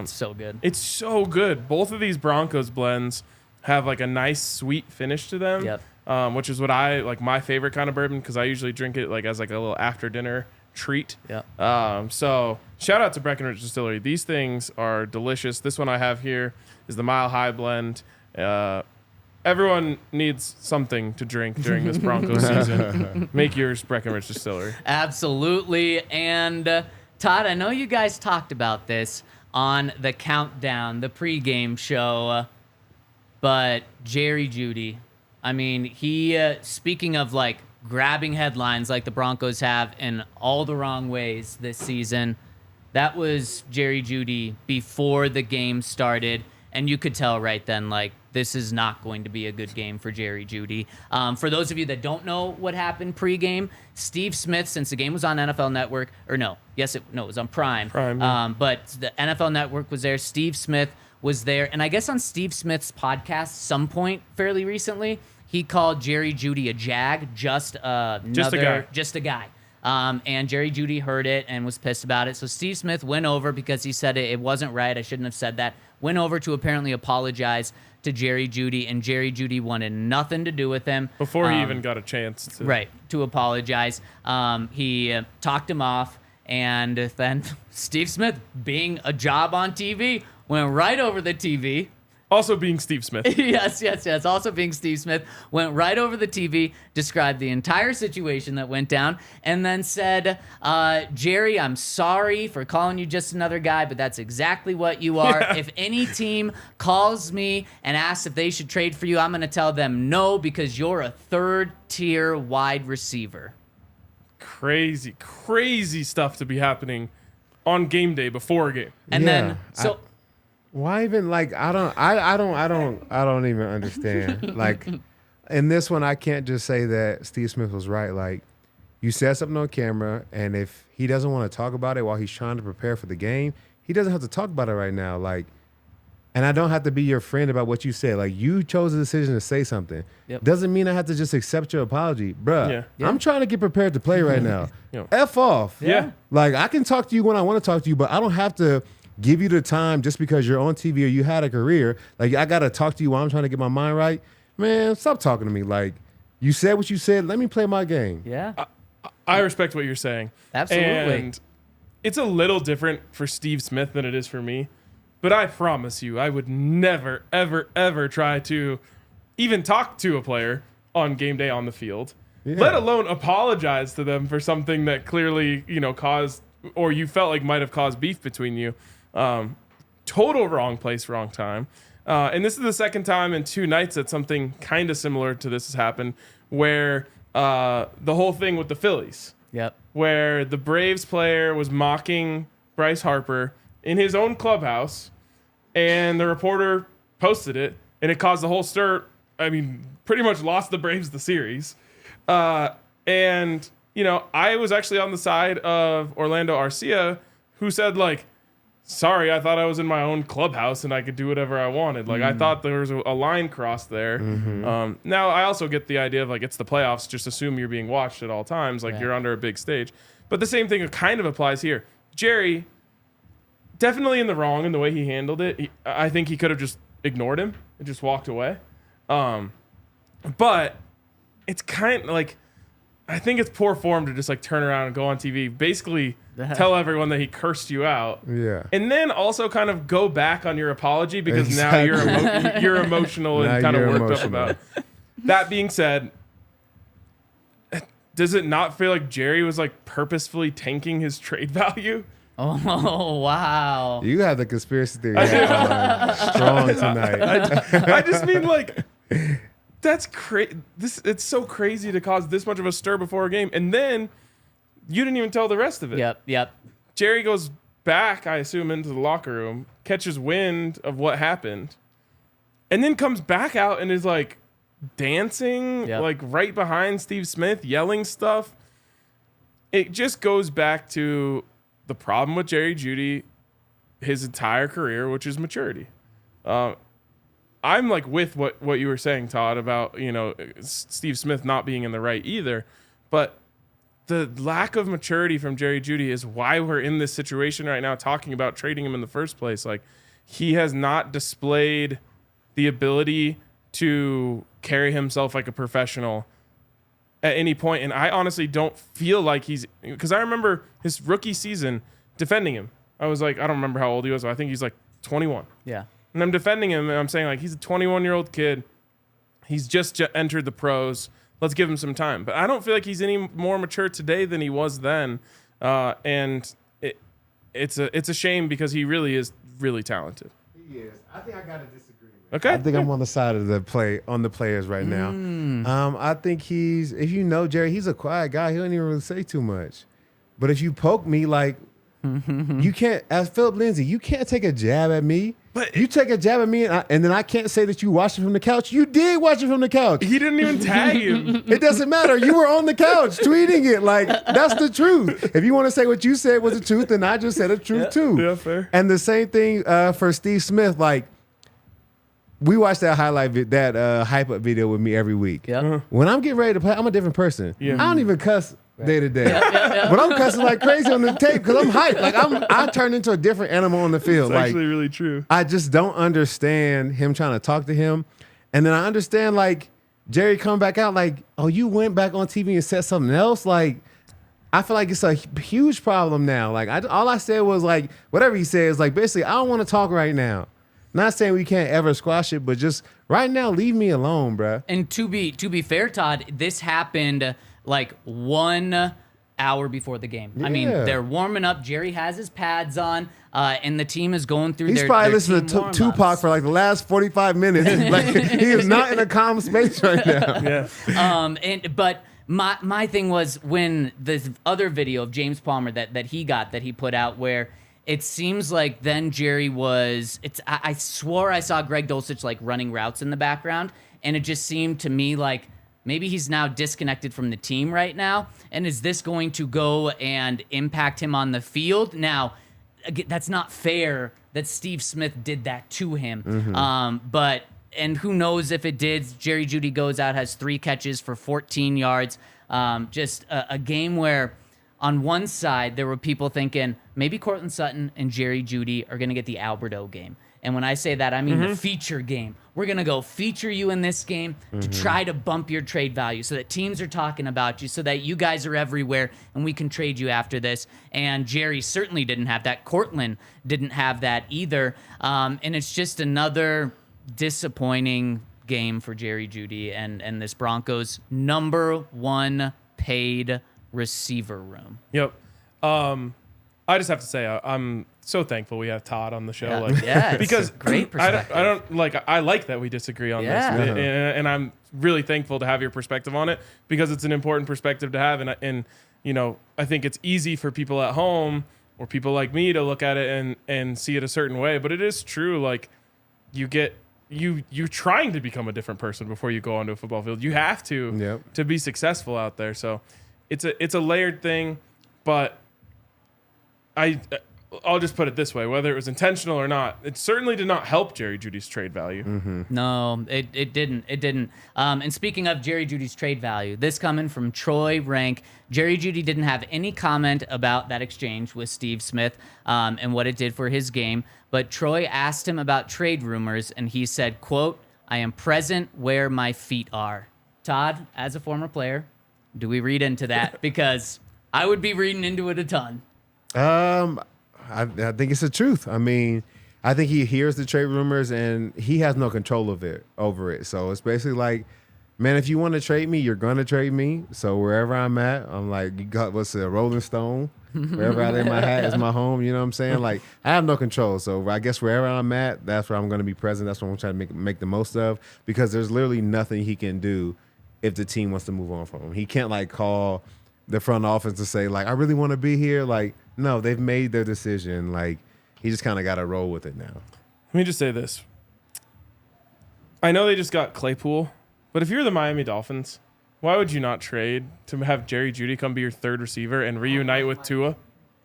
So good. It's so good. Both of these Broncos blends have like a nice sweet finish to them, Yep. which is what I like my favorite kind of bourbon because I usually drink it like as like a little after dinner treat. Yep. So shout out to Breckenridge Distillery. These things are delicious. This one I have here is the Mile High blend. Everyone needs something to drink during this Broncos season. Make yours Breckenridge Distillery. Absolutely. And Todd, I know you guys talked about this on the countdown, the pregame show, but Jerry Jeudy, I mean, he, speaking of like grabbing headlines like the Broncos have in all the wrong ways this season, that was Jerry Jeudy before the game started. And you could tell right then, like, this is not going to be a good game for Jerry Jeudy. For those of you that don't know what happened pregame, Steve Smith, since the game was on NFL Network, or no, it was on Prime. Yeah. But the NFL Network was there. Steve Smith was there. And I guess on Steve Smith's podcast, some point fairly recently, he called Jerry Jeudy a jag, just a guy. And Jerry Jeudy heard it and was pissed about it. So Steve Smith went over because he said it wasn't right. I shouldn't have said that. Went over to apparently apologize to Jerry Jeudy, and Jerry Jeudy wanted nothing to do with him. Before he even got a chance to apologize. He talked him off, and then Steve Smith, being a job on TV, went right over the TV. Also being Steve Smith. Yes. Also being Steve Smith, went right over the TV, described the entire situation that went down, and then said, Jerry, I'm sorry for calling you just another guy, but that's exactly what you are. Yeah. If any team calls me and asks if they should trade for you, I'm going to tell them no because you're a third-tier wide receiver. Crazy stuff to be happening on game day before a game. And then, so... Why even like I don't even understand. Like in this one, I can't just say that Steve Smith was right. Like you said something on camera, and if he doesn't want to talk about it while he's trying to prepare for the game, he doesn't have to talk about it right now. Like, and I don't have to be your friend about what you said. Like you chose a decision to say something. Yep. Doesn't mean I have to just accept your apology, bruh. Yeah. I'm trying to get prepared to play right now. F off. Yeah. Like I can talk to you when I want to talk to you, but I don't have to give you the time just because you're on TV or you had a career. Like, I got to talk to you while I'm trying to get my mind right. Man, stop talking to me. Like, you said what you said. Let me play my game. Yeah. I respect what you're saying. Absolutely. And it's a little different for Steve Smith than it is for me. But I promise you, I would never, ever, ever try to even talk to a player on game day on the field, let alone apologize to them for something that clearly, caused, or you felt like might have caused beef between you. Total wrong place, wrong time. And this is the second time in 2 nights that something kind of similar to this has happened, where the whole thing with the Phillies. Yep. Where the Braves player was mocking Bryce Harper in his own clubhouse, and the reporter posted it, and it caused the whole stir. I mean, pretty much lost the Braves the series. And, I was actually on the side of Orlando Arcia, who said, like, sorry, I thought I was in my own clubhouse and I could do whatever I wanted. Like, I thought there was a line crossed there. Now, I also get the idea of, like, it's the playoffs. Just assume you're being watched at all times. Like, you're under a big stage. But the same thing kind of applies here. Jerry, definitely in the wrong in the way he handled it. I think he could have just ignored him and just walked away. But it's kind of like, I think it's poor form to just like turn around and go on TV, basically tell everyone that he cursed you out. Yeah. And then also kind of go back on your apology because now you're emotional and kind of worked up about it. That being said, does it not feel like Jerry was like purposefully tanking his trade value? Oh, wow. You have the conspiracy theory strong tonight. I just mean, like, that's crazy. It's so crazy to cause this much of a stir before a game, and then you didn't even tell the rest of it. Yep. Jerry goes back, I assume, into the locker room, catches wind of what happened, and then comes back out and is like dancing, like right behind Steve Smith, yelling stuff. It just goes back to the problem with Jerry Jeudy his entire career, which is maturity. I'm like with what you were saying, Todd, about, Steve Smith not being in the right either. But the lack of maturity from Jerry Jeudy is why we're in this situation right now talking about trading him in the first place. Like, he has not displayed the ability to carry himself like a professional at any point. And I honestly don't feel like because I remember his rookie season defending him. I was like, I don't remember how old he was. But I think he's like 21. Yeah. And I'm defending him, and I'm saying, like, he's a 21-year-old kid. He's just entered the pros. Let's give him some time. But I don't feel like he's any more mature today than he was then. And it's a shame because he really is really talented. He is. I think I got to disagree. Okay. I think I'm on the side of the players right now. I think if you know Jerry, he's a quiet guy. He don't even really say too much. But if you poke me, like, you can't, as Philip Lindsay, you can't take a jab at me. But you take a jab at me, and then I can't say that you watched it from the couch. You did watch it from the couch. He didn't even tag you. It doesn't matter. You were on the couch tweeting it. Like, that's the truth. If you want to say what you said was the truth, then I just said the truth too. Yeah, fair. And the same thing for Steve Smith. Like, we watch that hype up video with me every week. Yep. When I'm getting ready to play, I'm a different person. Yeah. I don't even cuss day to day. But I'm cussing like crazy on the tape because I'm hyped. Like, I turn into a different animal on the field. It's actually really true. I just don't understand him trying to talk to him. And then I understand, like, Jerry come back out like, oh, you went back on TV and said something else? Like, I feel like it's a huge problem now. Like, all I said was, like, whatever he says, like, basically, I don't want to talk right now. Not saying we can't ever squash it, but just right now, leave me alone, bruh. And to be fair, Todd, this happened like 1 hour before the game. I mean, they're warming up. Jerry has his pads on, and the team is going through He's their probably their listening team to Tupac for like the last 45 minutes. Like, he is not in a calm space right now. Yeah. But my thing was when this other video of James Palmer that he put out where it seems like then Jerry was, I swore I saw Greg Dulcich like running routes in the background, and it just seemed to me like maybe he's now disconnected from the team right now. And is this going to go and impact him on the field? Now, that's not fair that Steve Smith did that to him. And who knows if it did. Jerry Jeudy goes out, has 3 catches for 14 yards. Just a game where on one side there were people thinking maybe Cortland Sutton and Jerry Jeudy are going to get the Alberto game. And when I say that, I mean the feature game. We're going to go feature you in this game to try to bump your trade value so that teams are talking about you, so that you guys are everywhere and we can trade you after this. And Jerry certainly didn't have that. Cortland didn't have that either. And it's just another disappointing game for Jerry Jeudy and this Broncos #1 paid receiver room. Yep. I just have to say I'm so thankful we have Todd on the show. Yeah. Like, Yeah, because it's a great perspective. I like that we disagree on Yeah. this, and I'm really thankful to have your perspective on it because it's an important perspective to have, and you know, I think it's easy for people at home or people like me to look at it and see it a certain way, but it is true. Like, you're trying to become a different person before you go onto a football field. You have to be successful out there. So it's a layered thing, but I'll just put it this way: whether it was intentional or not, it certainly did not help Jerry Jeudy's trade value. No, it didn't. It didn't. And speaking of Jerry Jeudy's trade value, this coming from Troy Rank, Jerry Jeudy didn't have any comment about that exchange with Steve Smith and what it did for his game. But Troy asked him about trade rumors, and he said, quote, "I am present where my feet are." Todd, as a former player, do we read into that? Because I would be reading into it a ton. I think it's the truth. I mean, I think he hears the trade rumors and he has no control over it. So it's basically like, man, if you want to trade me, you're going to trade me. So wherever I'm at, I'm like, you got what's a Rolling Stone? Wherever I lay my hat is my home. You know what I'm saying? Like, I have no control. So I guess wherever I'm at, that's where I'm going to be present. That's what I'm trying to make the most of, because there's literally nothing he can do if the team wants to move on from him. He can't like call the front office to say like, I really want to be here. Like, no, they've made their decision. Like, he just kind of got to roll with it now. Let me just say this. I know they just got Claypool, but if you're the Miami Dolphins, why would you not trade to have Jerry Jeudy come be your third receiver and reunite with Tua?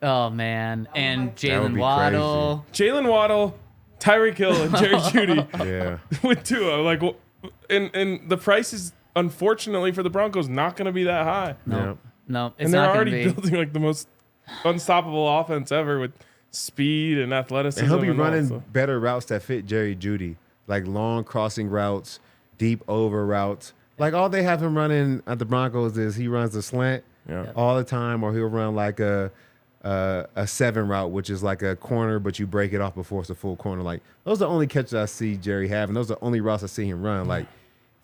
Oh, man. And would Jalen be Waddle. Jalen Waddle, Tyreek Hill, and Jerry Jeudy Yeah. with Tua. Like, and the price is, unfortunately for the Broncos, not going to be that high. No, it's And they're not going to already be. building like the most unstoppable offense ever with speed and athleticism. And he'll be and all, running so. better routes that fit Jerry Jeudy, like long crossing routes, deep over routes. Like, all they have him running at the Broncos is he runs a slant all the time, or he'll run like a 7 route, which is like a corner, but you break it off before it's a full corner. Like, those are the only catches I see Jerry have, and those are the only routes I see him run. Like,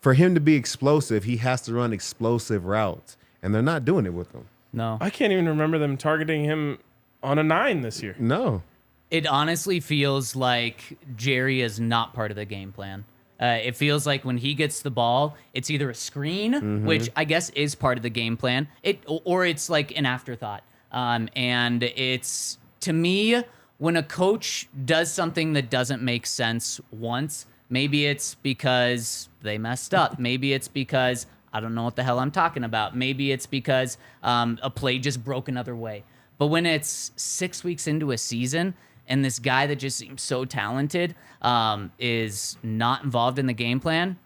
for him to be explosive, he has to run explosive routes, and they're not doing it with him. No. I can't even remember them targeting him on a 9 this year. No. It honestly feels like Jerry is not part of the game plan. It feels like when he gets the ball, it's either a screen, which I guess is part of the game plan, or it's like an afterthought. And it's, to me, when a coach does something that doesn't make sense once, maybe it's because they messed up. Maybe it's because I don't know what the hell I'm talking about. Maybe it's because a play just broke another way. But when it's 6 weeks into a season and this guy that just seems so talented is not involved in the game plan,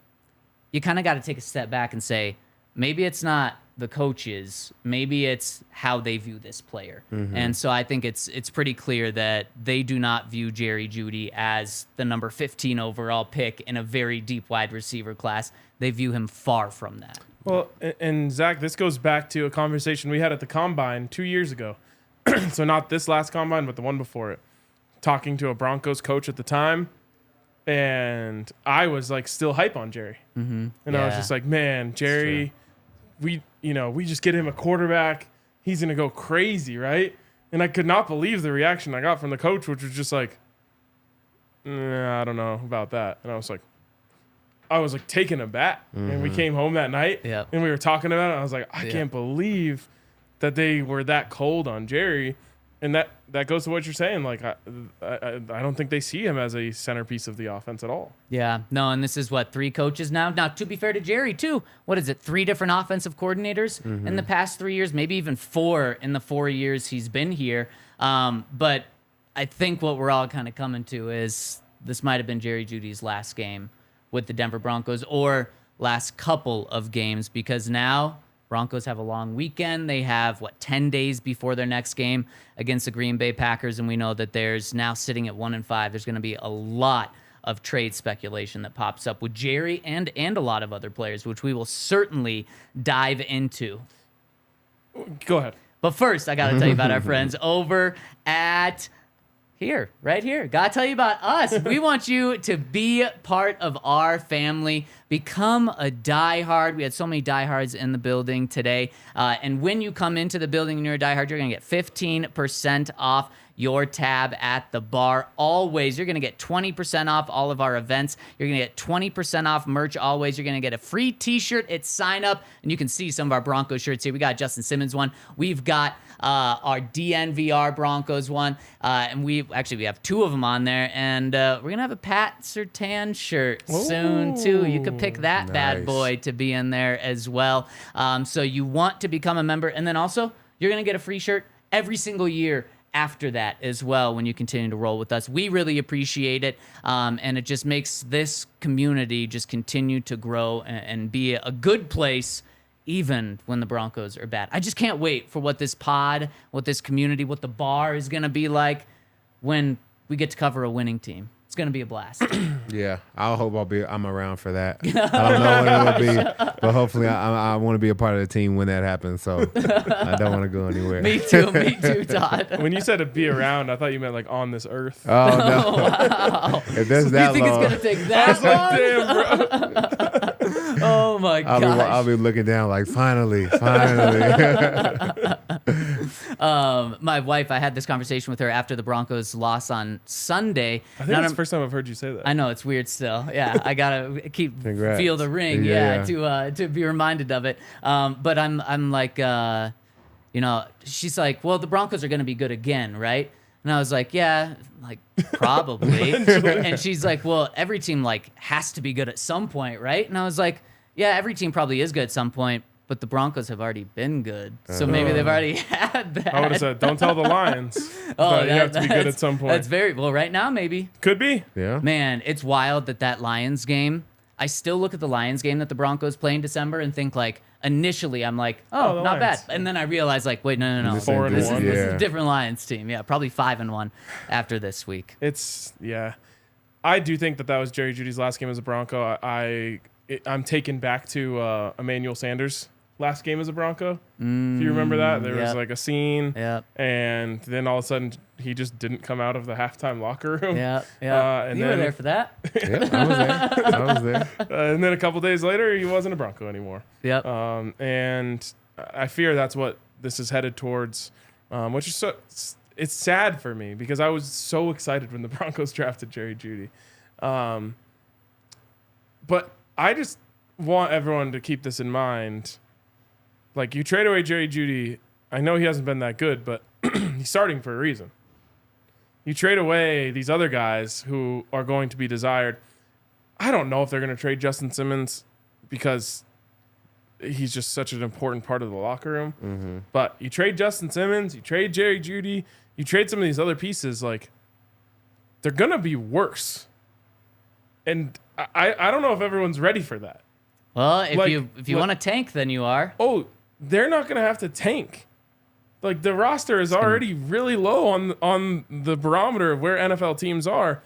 you kind of got to take a step back and say, maybe it's not the coaches, maybe it's how they view this player. And so I think it's pretty clear that they do not view Jerry Jeudy as the number 15 overall pick in a very deep wide receiver class. They view him far from that. Well, and Zach, this goes back to a conversation we had at the Combine 2 years ago. So not this last Combine, but the one before it. Talking to a Broncos coach at the time, and I was like still hype on Jerry. And I was just like, man, Jerry, we just get him a quarterback, he's going to go crazy, right? And I could not believe the reaction I got from the coach, which was just like, I don't know about that. And I was like taken aback. And we came home that night and we were talking about it. And I was like, I can't believe that they were that cold on Jerry. And that goes to what you're saying. Like, I don't think they see him as a centerpiece of the offense at all. Yeah, no, and this is what, 3 coaches now? Now, to be fair to Jerry, too, what is it, 3 different offensive coordinators in the past 3 years, maybe even 4 in the 4 years he's been here. But I think what we're all kind of coming to is this might have been Jerry Jeudy's last game with the Denver Broncos, or last couple of games, because now Broncos have a long weekend. They have, 10 days before their next game against the Green Bay Packers, and we know that there's now sitting at 1-5. There's going to be a lot of trade speculation that pops up with Jerry and a lot of other players, which we will certainly dive into. Go ahead. But first, I got to tell you about our friends over at right here. Got to tell you about us. We want you to be part of our family. Become a diehard. We had so many diehards in the building today. And when you come into the building and you're a diehard, you're going to get 15% off your tab at the bar. Always, you're going to get 20% off all of our events. You're going to get 20% off merch always. You're going to get a free t-shirt at sign up, and you can see some of our Broncos shirts here. We got Justin Simmons one. We've got our DNVR Broncos one, and we have 2 of them on there, and we're going to have a Pat Surtain shirt soon too. You could pick that bad boy to be in there as well. So you want to become a member, and then also you're going to get a free shirt every single year after that as well when you continue to roll with us. We really appreciate it, and it just makes this community just continue to grow and be a good place even when the Broncos are bad. I just can't wait for what this pod, what this community, what the bar is going to be like when we get to cover a winning team. It's going to be a blast. Yeah, I hope I'm around for that. I don't know what it'll be, but hopefully I want to be a part of the team when that happens. So I don't want to go anywhere. Me too, Todd. When you said to be around, I thought you meant like on this earth. Oh no! Wow. If there's that you think long, it's going to take that long? Damn, bro. Oh my gosh. I'll be looking down like finally. My wife, I had this conversation with her after the Broncos loss on Sunday. I think that's the first time I've heard you say that. I know, it's weird still. Yeah, I gotta feel the ring. Yeah. To be reminded of it. But I'm like, she's like, well, the Broncos are gonna be good again, right? And I was like, yeah, like probably. And she's like, well, every team like has to be good at some point, right? And I was like, yeah, every team probably is good at some point, but the Broncos have already been good, so maybe they've already had that. I would have said, don't tell the Lions. Oh, you have to be good at some point. That's very well. Right now, maybe. Could be. Yeah. Man, it's wild that Lions game. I still look at the Lions game that the Broncos play in December and think like, initially I'm like, Oh, the not Lions. bad, and then I realize like, wait, no. This ain't 4-1. This is Yeah. a different Lions team. Yeah, probably 5-1 after this week. Yeah. I do think that was Jerry Jeudy's last game as a Bronco. I'm taken back to Emmanuel Sanders' last game as a Bronco. If you remember that, there was like a scene, and then all of a sudden he just didn't come out of the halftime locker room. Yeah. And You were there for that. Yeah, I was there. And then a couple days later, he wasn't a Bronco anymore. Yep. And I fear that's what this is headed towards, which is it's sad for me because I was so excited when the Broncos drafted Jerry Jeudy. But I just want everyone to keep this in mind. Like, you trade away Jerry Jeudy, I know he hasn't been that good, but he's starting for a reason. You trade away these other guys who are going to be desired. I don't know if they're going to trade Justin Simmons because he's just such an important part of the locker room. Mm-hmm. But you trade Justin Simmons, you trade Jerry Jeudy, you trade some of these other pieces, like, they're going to be worse. And I don't know if everyone's ready for that. Well, if you want to tank, then you are. Oh, they're not going to have to tank. Like, the roster is already really low on the barometer of where NFL teams are.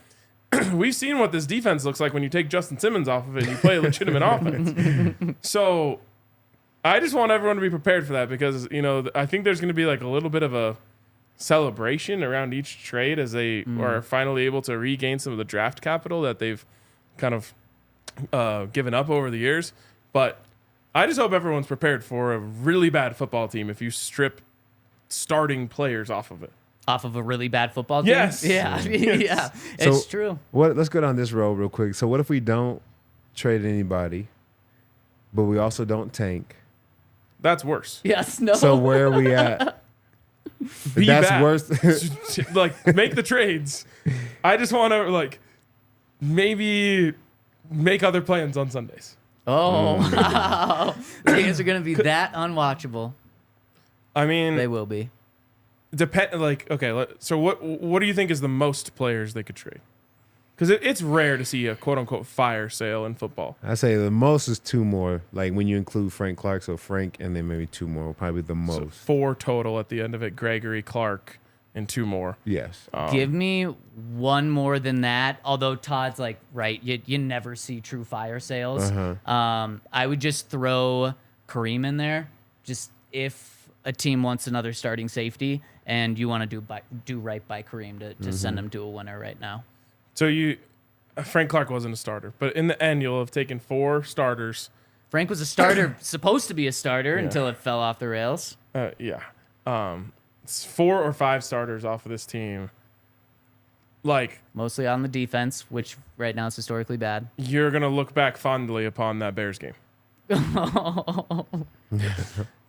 We've seen what this defense looks like when you take Justin Simmons off of it and you play a legitimate offense. So I just want everyone to be prepared for that because, I think there's going to be like a little bit of a celebration around each trade as they are finally able to regain some of the draft capital that they've kind of given up over the years. But I just hope everyone's prepared for a really bad football team if you strip starting players off of it. Off of a really bad football team? Yes. Yeah. Yeah. So, It's true. Let's go down this road real quick. So what if we don't trade anybody, but we also don't tank? That's worse. Yes. No. So where are we at? Be That's bad. worse. Like, make the trades. I just want to, maybe make other plans on Sundays. Oh, wow. The games are going to be that unwatchable. I mean, They will be. so what do you think is the most players they could trade? Because it's rare to see a quote-unquote fire sale in football. I say the most is 2 more, like when you include Frank Clark. So Frank and then maybe 2 more will probably be the most. So 4 total at the end of it. Gregory, Clark, and 2 more. Yes. Give me one more than that. Although Todd's like, right, you never see true fire sales. I would just throw Kareem in there. Just if a team wants another starting safety and you want to do right by Kareem to send him to a winner right now. So Frank Clark wasn't a starter, but in the end, you'll have taken 4 starters. Frank was a starter, supposed to be a starter until it fell off the rails. Yeah. It's 4 or 5 starters off of this team. Like, Mostly on the defense, which right now is historically bad. you're going to look back fondly upon that Bears game.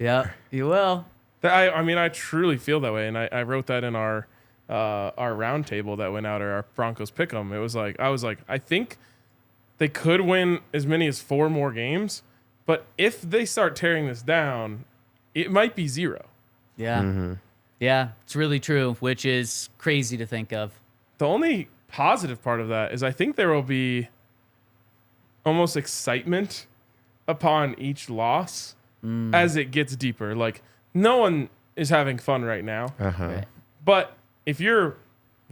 Yeah, you will. I mean, I truly feel that way, and I wrote that in our round table that went out, or our Broncos pick'em. It was like, I think they could win as many as 4 more games, but if they start tearing this down, it might be 0. Yeah. Yeah, it's really true, which is crazy to think of. The only positive part of that is I think there will be almost excitement upon each loss as it gets deeper. Like, no one is having fun right now. Right. But if you're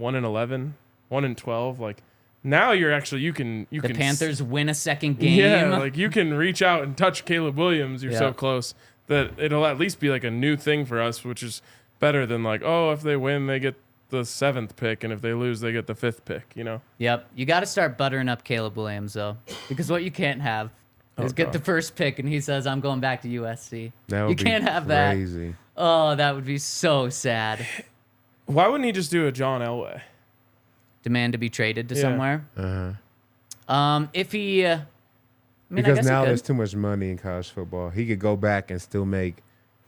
1-11, 1-12, like, now you're actually you can The Panthers win a second game. Yeah, like you can reach out and touch Caleb Williams. You're so close that it'll at least be like a new thing for us, which is better than like, oh, if they win, they get the 7th pick, and if they lose, they get the 5th pick. You know. Yep. You got to start buttering up Caleb Williams though, because what you can't have is get the first pick and he says, "I'm going back to USC." That would You be can't have crazy. that. Oh, that would be so sad. Why wouldn't he just do a John Elway? Demand to be traded to Yeah. somewhere. If he, I mean, I Because guess now he there's could. too much money in college football. He could go back and still make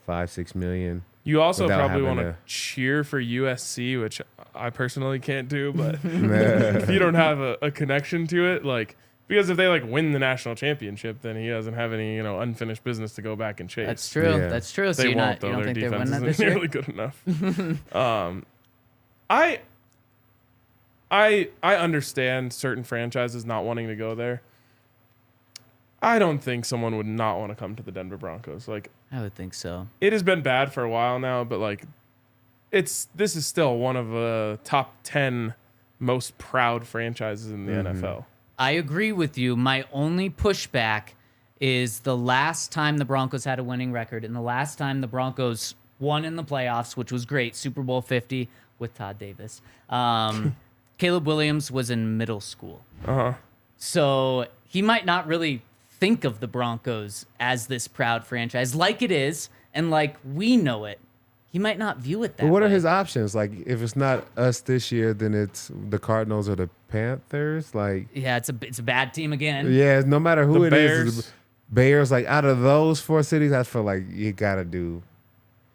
$5-6 million. You also Without probably having want to cheer for USC, which I personally can't do, but Nah. if you don't have a connection to it, like, because if they like win the national championship, then he doesn't have any unfinished business to go back and chase. That's true. Yeah. That's true. So They you won't, though. don't Their think they win defense that isn't this year? nearly good enough. I understand certain franchises not wanting to go there. I don't think someone would not want to come to the Denver Broncos. Like, I would think so. it has been bad for a while now, but like, this is still one of the top 10 most proud franchises in the NFL. I agree with you. My only pushback is the last time the Broncos had a winning record and the last time the Broncos won in the playoffs, which was great, Super Bowl 50 with Todd Davis. Caleb Williams was in middle school. So he might not really think of the Broncos as this proud franchise like it is and like we know it. He might not view it that But what way. are his options? Like, if it's not us this year, then it's the Cardinals or the Panthers. Like, Yeah, it's a bad team again. yeah, no matter who The it Bears. is, Bears. Like, out of those 4 cities, I feel like you gotta do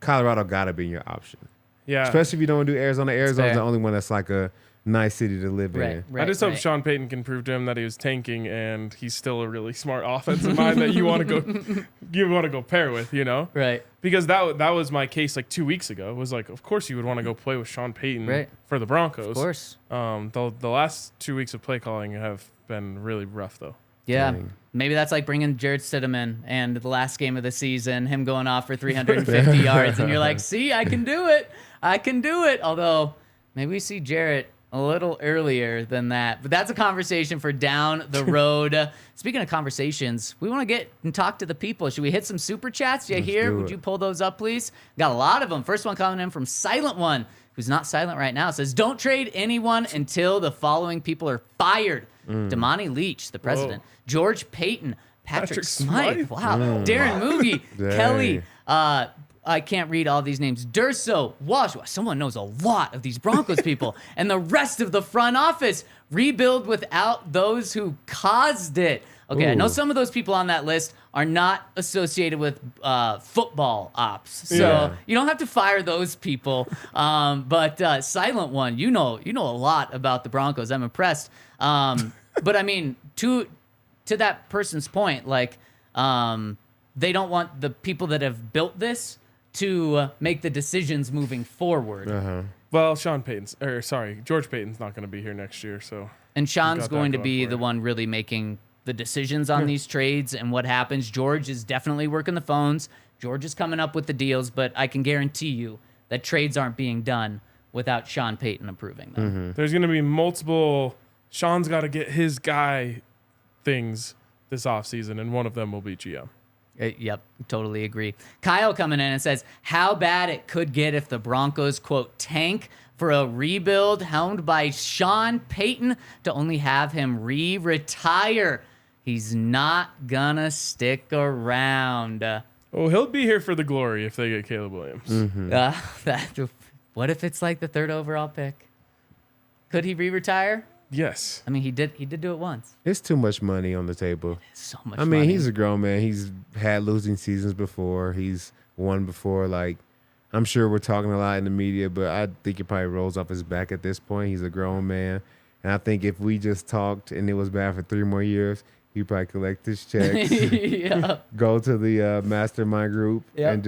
Colorado. Gotta be your option, Yeah. especially if you don't do Arizona. Arizona's fair. the only one that's like a nice city to live Right, in. right. I just hope right. Sean Payton can prove to him that he was tanking and he's still a really smart offensive mind that you want to go pair with, Right. Because that was my case like 2 weeks ago. It was like, of course you would want to go play with Sean Payton Right. for the Broncos. Of course. The last 2 weeks of play calling have been really rough though. Yeah. Dang. Maybe that's like bringing Jared Stidham in and the last game of the season, him going off for 350 yards. And you're like, see, I can do it. I can do it. Although maybe we see Jarrett a little earlier than that. But that's a conversation for down the road. Speaking of conversations, we want to get and talk to the people. Should we hit some super chats? You hear? do Would it. you pull those up, please? Got a lot of them. First one coming in from Silent One, who's not silent right now. Says, don't trade anyone until the following people are fired. Damani Leach, the president. George Payton. Patrick Smythe. Smythe. Wow. Darren Moogie. Dang. Kelly. I can't read all these names. Durso, Wash. Someone knows a lot of these Broncos people. And the rest of the front office. Rebuild without those who caused it. Okay, I know Ooh. some of those people on that list are not associated with football ops. So Yeah. you don't have to fire those people. But Silent One, you know a lot about the Broncos. I'm impressed. But I mean, to that person's point, like, they don't want the people that have built this to make the decisions moving forward. Uh-huh. Well, George Payton's not going to be here next year, so And Sean's got that going to going be for the you. one really making the decisions on these trades and what happens. George is definitely working the phones. George is coming up with the deals, but I can guarantee you that trades aren't being done without Sean Payton approving them. There's going to be multiple. Sean's got to get his guy things this offseason, and one of them will be GM. Yep, totally agree. Kyle coming in and says, how bad it could get if the Broncos, quote, tank for a rebuild helmed by Sean Payton to only have him retire. He's not gonna stick around. Oh, he'll be here for the glory if they get Caleb Williams. What if it's like the 3rd overall pick? Could he re-retire? Yes. I mean, he did do it once. It's too much money on the table. So much I mean, money. he's a grown man. He's had losing seasons before. He's won before. Like, I'm sure we're talking a lot in the media, but I think it probably rolls off his back at this point. He's a grown man. And I think if we just talked and it was bad for 3 more years, he'd probably collect his checks, Yeah. go to the mastermind group, Yep. and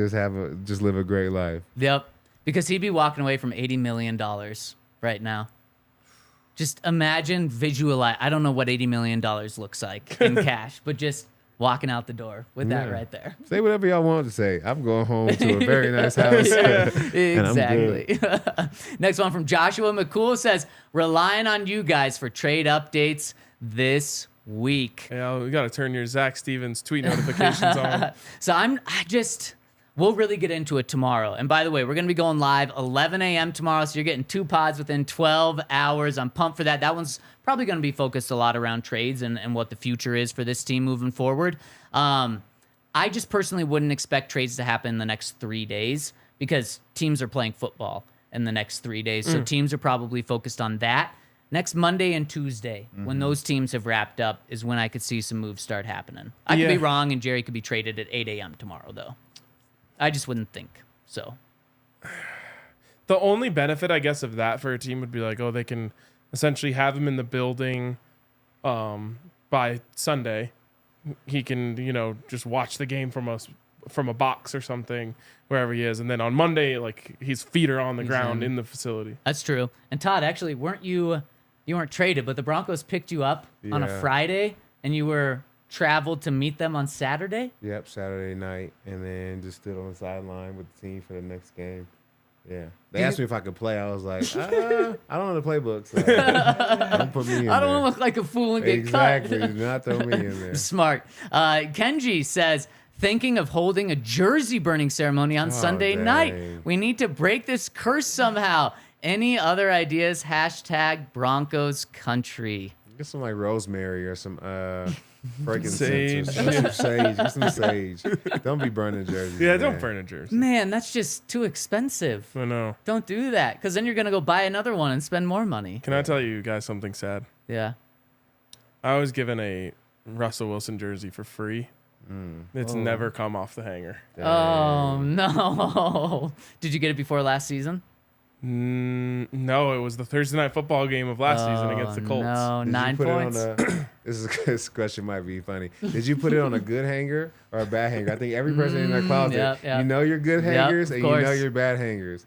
just live a great life. Yep. Because he'd be walking away from $80 million right now. Just imagine, visualize. I don't know what $80 million looks like in cash, but just walking out the door with that Yeah. right there. Say whatever y'all want to say. I'm going home to a very nice house. And I'm good. Exactly. Next one from Joshua McCool says, relying on you guys for trade updates this week. Yeah, we got to turn your Zac Stevens tweet notifications on. So we'll really get into it tomorrow. And by the way, we're going to be going live 11 a.m. tomorrow. So you're getting 2 pods within 12 hours. I'm pumped for that. That one's probably going to be focused a lot around trades and what the future is for this team moving forward. I just personally wouldn't expect trades to happen in the next 3 days because teams are playing football in the next 3 days. So teams are probably focused on that. Next Monday and Tuesday, when those teams have wrapped up, is when I could see some moves start happening. I could be wrong, and Jerry could be traded at 8 a.m. tomorrow, though. I just wouldn't think so. The only benefit, I guess, of that for a team would be like, oh, they can essentially have him in the building by Sunday. He can, just watch the game from a box or something, wherever he is. And then on Monday, like, his feet are on the ground in the facility. That's true. And Todd, actually, you weren't traded, but the Broncos picked you up on a Yeah. Friday, and you were traveled to meet them on Saturday? Yep, Saturday night, and then just stood on the sideline with the team for the next game. Yeah, they asked me if I could play. I was like, I don't know the playbook, so don't put me in I don't there. want to look like a fool and get Exactly, cut. do not throw me in there. Smart. Kenji says, thinking of holding a jersey burning ceremony on Sunday night. dang. We need to break this curse somehow. Any other ideas? #Broncos Country. Get some like rosemary or some frankincense Sage. or some sage. Get some sage. Don't be burning jerseys. Yeah, man. don't burn a jersey. Man, that's just too expensive. I know. Don't do that, because then you're going to go buy another one and spend more money. Can I tell you guys something sad? Yeah. I was given a Russell Wilson jersey for free. It's never come off the hanger. Oh, no. Did you get it before last season? No, it was the Thursday night football game of last season against the Colts. No, Did you 9 put it points. on a, this question might be funny. Did you put it on a good hanger or a bad hanger? I think every person in their closet, yep. you know your good Yep, hangers of and you know course. your bad hangers.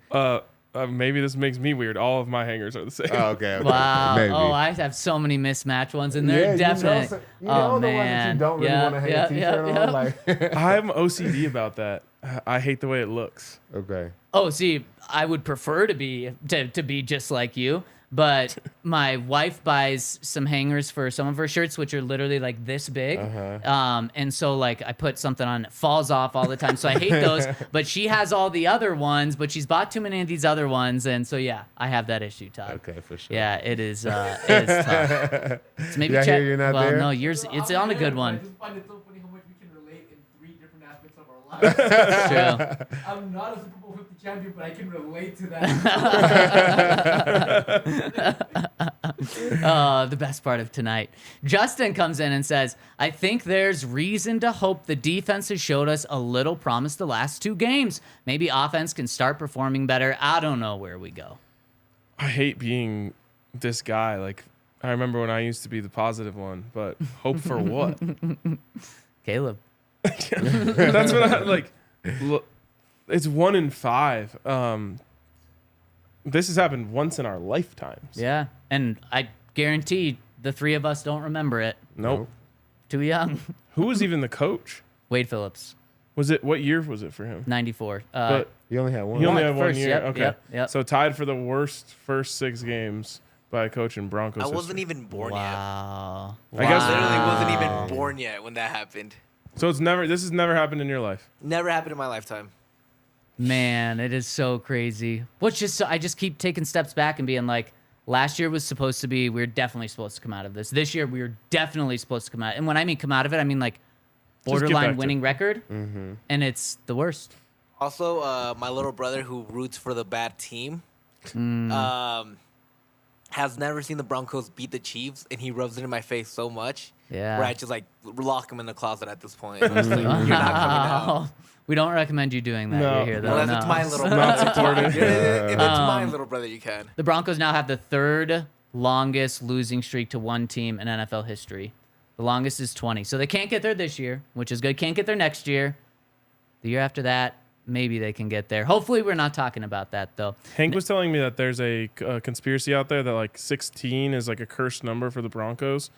Maybe this makes me weird. All of my hangers are the same. Oh, okay. Wow. Maybe. Oh, I have so many mismatched ones, and they're yeah, definite. You know Oh, the ones that you man. don't really Yeah, want to hang yeah, a t-shirt yeah, on. Like, I'm OCD about that. I hate the way it looks. okay. Oh, see, I would prefer to be just like you, but my wife buys some hangers for some of her shirts, which are literally like this big. And so like I put something on, it falls off all the time. So I hate those. But she has all the other ones, but she's bought too many of these other ones, and so yeah, I have that issue, Todd. Okay, for sure. Yeah, it is tough. So maybe Yeah, I check. hear you're not well, there? no, yours. It's on a good I one. just find it so funny how much we can relate in 3 different aspects of our lives. It's true. I'm not a Super Bowl 50 champion, but I can relate to that. The best part of tonight. Justin comes in and says, I think there's reason to hope the defense has showed us a little promise the last 2 games. Maybe offense can start performing better. I don't know where we go. I I hate being this guy. Like, I remember when I used to be the positive one, but hope for what? Caleb. That's what I like. Look, it's 1 in 5. This has happened once in our lifetimes. Yeah. And I guarantee the three of us don't remember it. Nope. Too young. Who was even the coach? Wade Phillips, What year was it for him? 94. But You only had one. he only One. had 1 First, year. yep, Okay. yep. So tied for the worst first 6 games by a coach in Broncos. I wasn't history. even born Wow. I guess- yet. Literally wasn't Wow. even born yet when that happened. So this has never happened in your life. Never happened in my lifetime. Man, it is so crazy. I just keep taking steps back and being like, last year was supposed to be, we were definitely supposed to come out of this. This year, we were definitely supposed to come out. And when I mean come out of it, I mean like Just get back borderline to winning it. record. And it's the worst. Also, my little brother who roots for the bad team has never seen the Broncos beat the Chiefs, and he rubs it in my face so much. Yeah. Where I just like lock him in the closet at this point. I'm just like, you're not coming out. We don't recommend you doing that. No. You're here, though. Unless it's No. my little Not brother. supported. If it's my little brother, you can. The Broncos now have the third longest losing streak to one team in NFL history. The longest is 20. So they can't get there this year, which is good. Can't get there next year. The year after that, maybe they can get there. Hopefully, we're not talking about that, though. Hank was telling me that there's a conspiracy out there that like 16 is like a cursed number for the Broncos.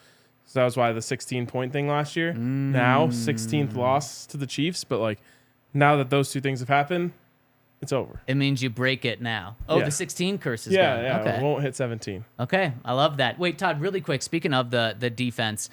So that was why the 16-point thing last year. Now 16th loss to the Chiefs, but like now that those two things have happened, it's over. It means you break it now. Oh, Yeah. the 16 curse is Yeah, gone. yeah, Okay. it won't hit 17. Okay, I love that. Wait, Todd, really quick, speaking of the defense,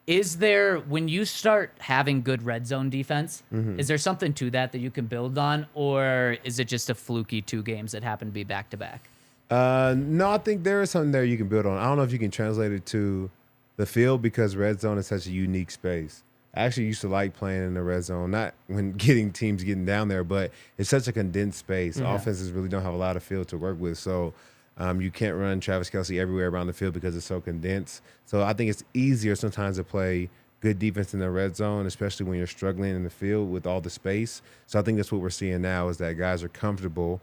is there, when you start having good red zone defense, is there something to that you can build on, or is it just a fluky 2 games that happen to be back-to-back? No, I think there is something there you can build on. I don't know if you can translate it to the field because red zone is such a unique space. I actually used to like playing in the red zone, not when teams getting down there, but it's such a condensed space. Offenses really don't have a lot of field to work with, so you can't run Travis Kelce everywhere around the field because it's so condensed. So I think it's easier sometimes to play good defense in the red zone, especially when you're struggling in the field with all the space. So I think that's what we're seeing now is that guys are comfortable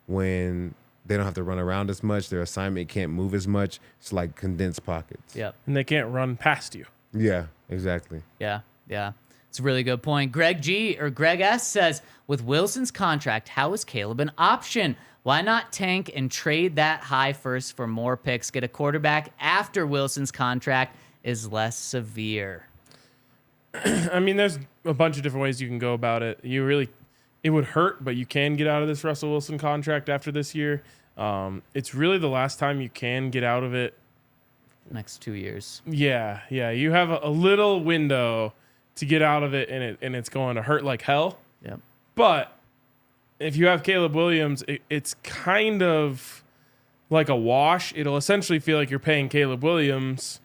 when they don't have to run around as much. Their assignment can't move as much. It's like condensed pockets. Yep. And they can't run past you. Yeah, exactly. Yeah. It's a really good point. Greg S says, with Wilson's contract, how is Caleb an option? Why not tank and trade that high first for more picks? Get a quarterback after Wilson's contract is less severe. I mean, there's a bunch of different ways you can go about it. It would hurt, but you can get out of this Russell Wilson contract after this year. It's really the last time you can get out of it. Next 2 years. Yeah. You have a little window to get out of it, and it's going to hurt like hell. Yep. But if you have Caleb Williams, it's kind of like a wash. It'll essentially feel like you're paying Caleb Williams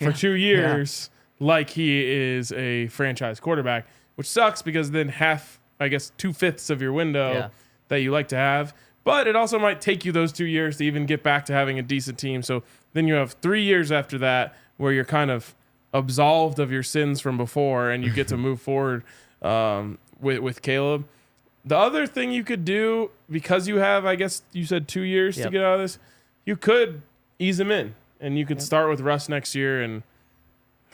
for 2 years like he is a franchise quarterback, which sucks because then 2/5 of your window that you like to have. But it also might take you those 2 years to even get back to having a decent team. So then you have 3 years after that where you're kind of absolved of your sins from before and you get to move forward with Caleb. The other thing you could do, because you have, I guess you said 2 years to get out of this, you could ease him in. And you could start with Russ next year. And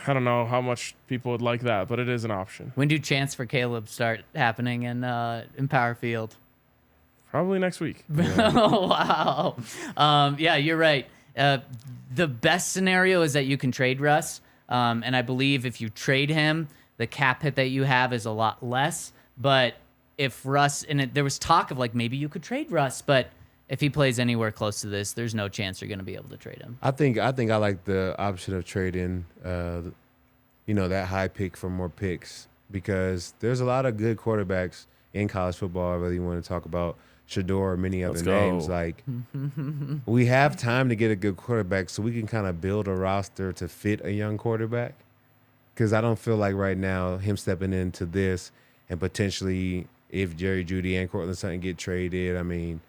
I don't know how much people would like that, but it is an option. When do chants for Caleb start happening in Power Field? Probably next week. Oh, wow. Yeah, you're right. The best scenario is that you can trade Russ. And I believe if you trade him, the cap hit that you have is a lot less. But if Russ, there was talk of like maybe you could trade Russ, but if he plays anywhere close to this, there's no chance you're going to be able to trade him. I think I like the option of trading, that high pick for more picks because there's a lot of good quarterbacks in college football. I really want to talk about Shador or many other names. Like we have time to get a good quarterback, so we can kind of build a roster to fit a young quarterback. Because I don't feel like right now him stepping into this and potentially if Jerry Jeudy and Cortland Sutton get traded, I mean,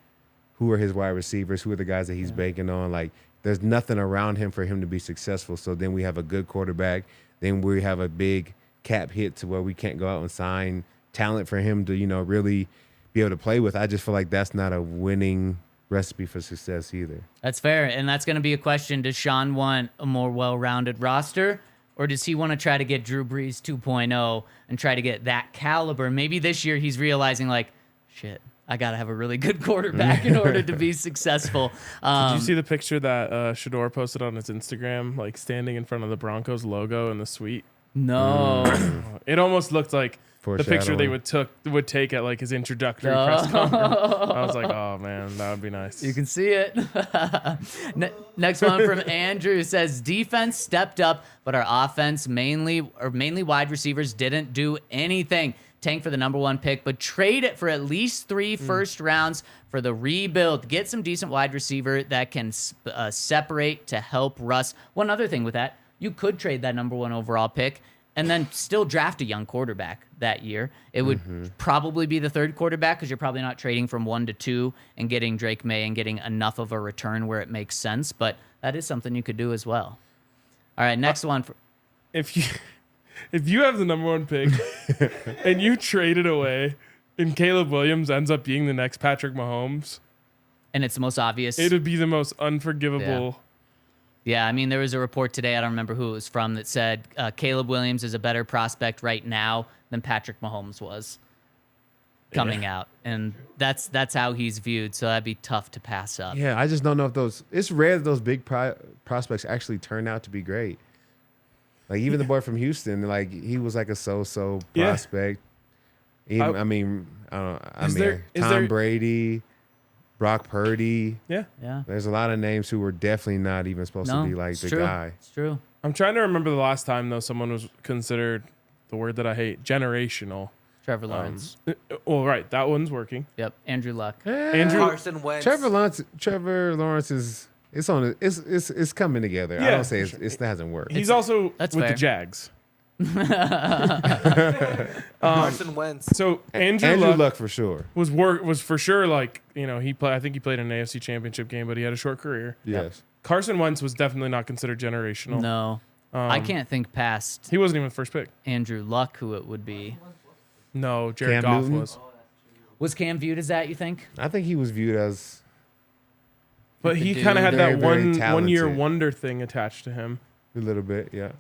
who are his wide receivers? Who are the guys that he's banking on? Like, there's nothing around him for him to be successful. So then we have a good quarterback. Then we have a big cap hit to where we can't go out and sign talent for him to, really be able to play with. I just feel like that's not a winning recipe for success either. That's fair. And that's going to be a question. Does Sean want a more well-rounded roster? Or does he want to try to get Drew Brees 2.0 and try to get that caliber? Maybe this year he's realizing, like, shit, I got to have a really good quarterback in order to be successful. Did you see the picture that Shador posted on his Instagram, like standing in front of the Broncos logo in the suite? No. It almost looked like the picture they Foreshadowing. would take at like his introductory press conference. I was like, oh man, that would be nice. You can see it. Next one from Andrew says defense stepped up, but our offense mainly wide receivers didn't do anything. Tank for the number 1 pick, but trade it for at least 3 first rounds for the rebuild. Get some decent wide receiver that can separate to help Russ. One other thing with that, you could trade that number 1 overall pick and then still draft a young quarterback that year. It would probably be the 3rd quarterback because you're probably not trading from 1 to 2 and getting Drake May and getting enough of a return where it makes sense. But that is something you could do as well. All right, next one. If you have the number 1 pick and you trade it away and Caleb Williams ends up being the next Patrick Mahomes, And it's the most obvious. it would be the most unforgivable. Yeah, I mean, there was a report today, I don't remember who it was from, that said Caleb Williams is a better prospect right now than Patrick Mahomes was coming out. And that's how he's viewed, so that'd be tough to pass up. Yeah, I just don't know if those. It's rare that those big prospects actually turn out to be great. Like even the boy from Houston, like he was like a so-so Yeah. prospect. Even, I mean, Is there- Tom Brady, Brock Purdy. Yeah. Yeah. There's a lot of names who were definitely not even supposed No, to be like it's the true. guy. It's true. I'm trying to remember the last time though someone was considered the word that I hate, generational. Trevor Lawrence. Well, right, that one's working. Yep. Andrew Luck. Andrew, Carson Wentz. Trevor Lawrence is it's coming together. I Yeah, don't say for it hasn't worked. he's also That's with fair. the Jags. Carson Wentz. So Andrew Luck Luck for sure. was for sure like, you know, I think he played an AFC championship game, but he had a short career. Yes. Carson Wentz was definitely not considered generational. No. I can't think past He wasn't even the first pick. Andrew Luck who it would be. No, Jared Cam Goff Newton? was. Was Cam viewed as that, you think? I think he was viewed as But the he dude. kind of had Very, that very 1 year talented. wonder thing attached to him. a little bit, yeah.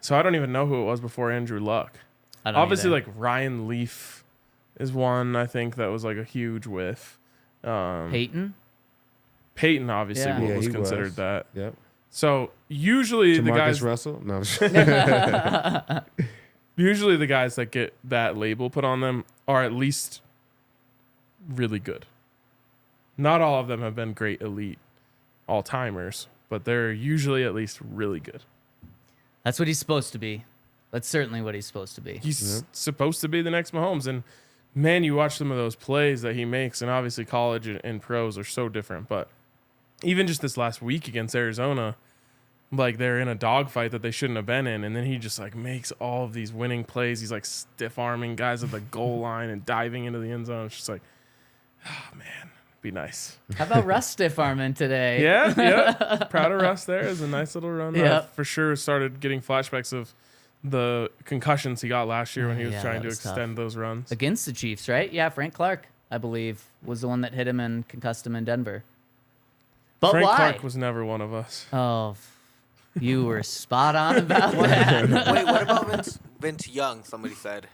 So I don't even know who it was before Andrew Luck. I don't Obviously, either. like Ryan Leaf is one I think that was like a huge whiff. Peyton? Peyton obviously Yeah. Yeah, was he considered was. that. Yep. So usually the Jamarcus guys, Russell? No. usually the guys that get that label put on them are at least really good. Not all of them have been great elite all timers, but they're usually at least really good. That's what he's supposed to be. That's certainly what he's supposed to be. He's supposed to be the next Mahomes. And man, you watch some of those plays that he makes, and obviously college and pros are so different. But even just this last week against Arizona, like they're in a dogfight that they shouldn't have been in, and then he just like makes all of these winning plays. He's like stiff arming guys at the goal line and diving into the end zone. It's just like, oh man, be nice. How about Russ stiff arming today? Yeah. Proud of Russ there. It was a nice little run. Yep. For sure started getting flashbacks of the concussions he got last year when he was Yeah, trying that to was tough. extend those runs. Against the Chiefs, right? Yeah, Frank Clark, I believe, was the one that hit him and concussed him in Denver. But Frank why? Clark was never one of us. Oh, you were spot on about that. Wait, what about Vince Young? Somebody said.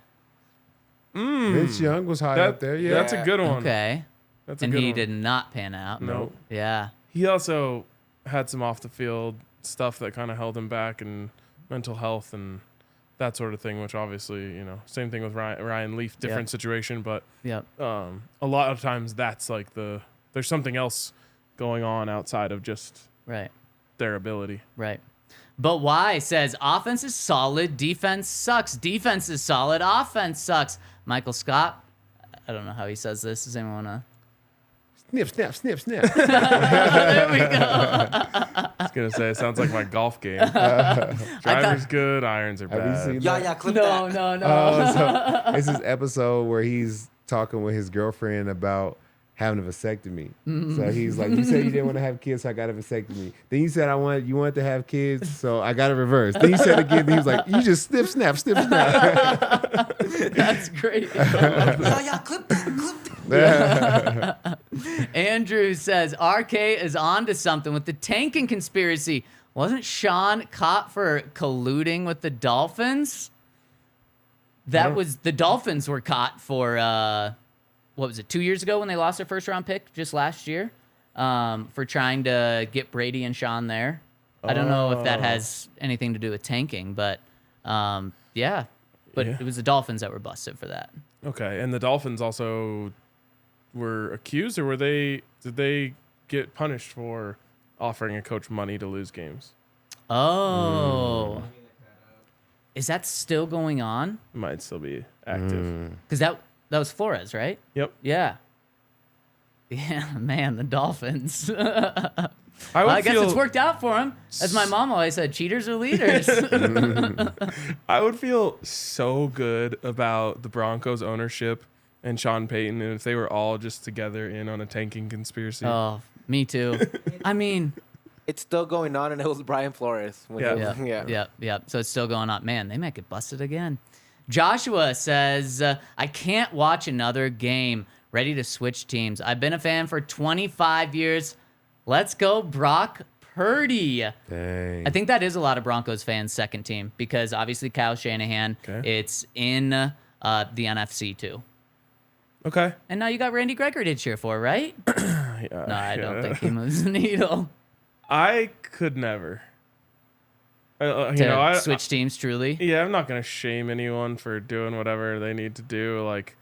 Vince Young was high up there, yeah. That's a good one. Okay. That's a And good he one. did not pan out. No. Yeah. He also had some off the field stuff that kind of held him back, and mental health and that sort of thing, which obviously, you know, same thing with Ryan Leaf, different situation, but Yep. a lot of times that's like there's something else going on outside of just Right. their ability. Right. But why says offense is solid, defense sucks. Defense is solid, offense sucks. Michael Scott, I don't know how he says this. Does anyone want Snip, snap, snip, snap. There we go. I was gonna say it sounds like my golf game. Driver's good, irons are Have you bad. seen Yeah, that? yeah, clip No, that. no, no. So it's this episode where he's talking with his girlfriend about having a vasectomy. So he's like, you said you didn't want to have kids, so I got a vasectomy. Then you said you wanted to have kids, so I got a reverse. Then you said again, then he was like, you just snip, snap, snip, snap. That's great. Yeah, clip that. Andrew says RK is on to something with the tanking conspiracy. Wasn't Sean caught for colluding with the Dolphins? That was the Dolphins were caught for what was it, 2 years ago when they lost their first round pick just last year for trying to get Brady and Sean there. I don't know if that has anything to do with tanking, but yeah. But it was the Dolphins that were busted for that. Okay, and the Dolphins also were accused, or did they get punished for offering a coach money to lose games? Oh. Is that still going on? Might still be active. Because that was Flores, right? Yep. Yeah. Yeah, man, the Dolphins. I guess it's worked out for him. As my mom always said, cheaters are leaders. I would feel so good about the Broncos ownership and Sean Payton if they were all just together in on a tanking conspiracy. Oh, me too. I mean, It's still going on, and it was Brian Flores. yeah. So it's still going on. Man, they might get busted again. Joshua says, I can't watch another game. Ready to switch teams. I've been a fan for 25 years. Let's go, Brock Purdy. Dang. I think that is a lot of Broncos fans' second team because obviously Kyle Shanahan, it's in the NFC too. Okay. And now you got Randy Gregory to cheer for, right? Yeah, No, I don't think he moves the needle. I could never. Switch teams, truly. Yeah, I'm not going to shame anyone for doing whatever they need to do. Like,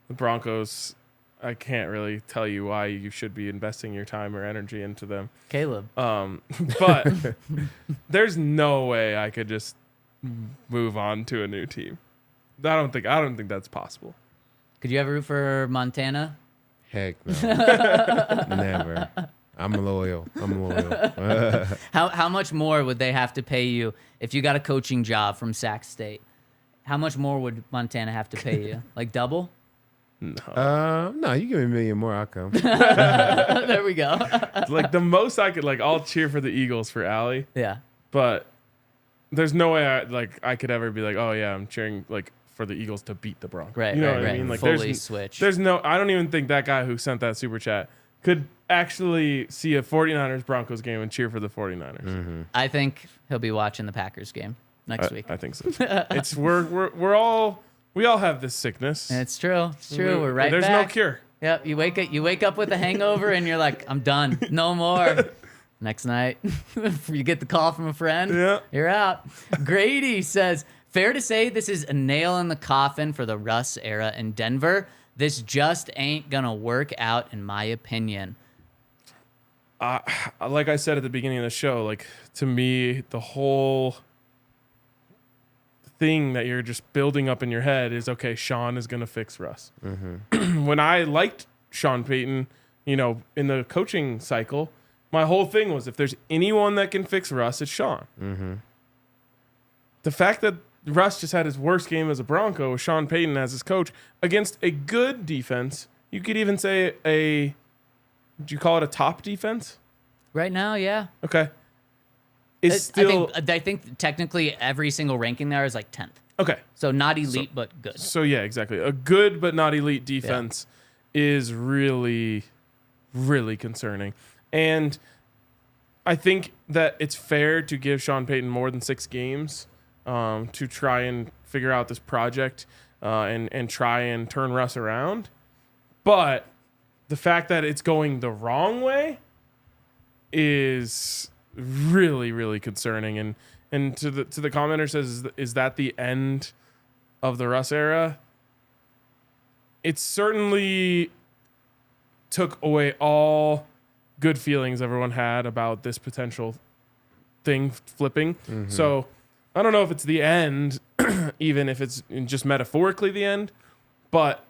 the Broncos, I can't really tell you why you should be investing your time or energy into them. Caleb. But there's no way I could just move on to a new team. I don't think that's possible. Could you ever root for Montana? Heck no. Never. I'm loyal. How much more would they have to pay you if you got a coaching job from Sac State? How much more would Montana have to pay you? Like double? No, you give me $1 million more, I'll come. There we go. Like the most I could, I'll cheer for the Eagles for Allie, Yeah. but there's no way I could ever be like, oh yeah, I'm cheering for the Eagles to beat the Broncos. Right, you know right, what right. I mean? Like Fully switch. There's no. I don't even think that guy who sent that super chat could actually see a 49ers Broncos game and cheer for the 49ers. Mm-hmm. I think he'll be watching the Packers game next week. I think so. It's we all have this sickness. It's true. It's true. We're right There's back. no cure. Yep. You wake up with a hangover and you're like, I'm done. No more. Next night, you get the call from a friend. Yeah. You're out. Grady says, fair to say this is a nail in the coffin for the Russ era in Denver. This just ain't going to work out, in my opinion. Like I said at the beginning of the show, to me, the whole thing that you're just building up in your head is, okay, Sean is going to fix Russ. Mm-hmm. When I liked Sean Payton, in the coaching cycle, my whole thing was if there's anyone that can fix Russ, it's Sean. Mm-hmm. The fact that Russ just had his worst game as a Bronco with Sean Payton as his coach against a good defense, you could even say would you call it a top defense? Right now, yeah. Okay. I think technically every single ranking there is 10th. Okay. So not elite, but good. So yeah, exactly. A good but not elite defense is really, really concerning. And I think that it's fair to give Sean Payton more than 6 games to try and figure out this project and try and turn Russ around. But the fact that it's going the wrong way is really, really concerning. And to the commenter says, is that the end of the Russ era? It certainly took away all good feelings everyone had about this potential thing flipping. Mm-hmm. So I don't know if it's the end, even if it's just metaphorically the end, but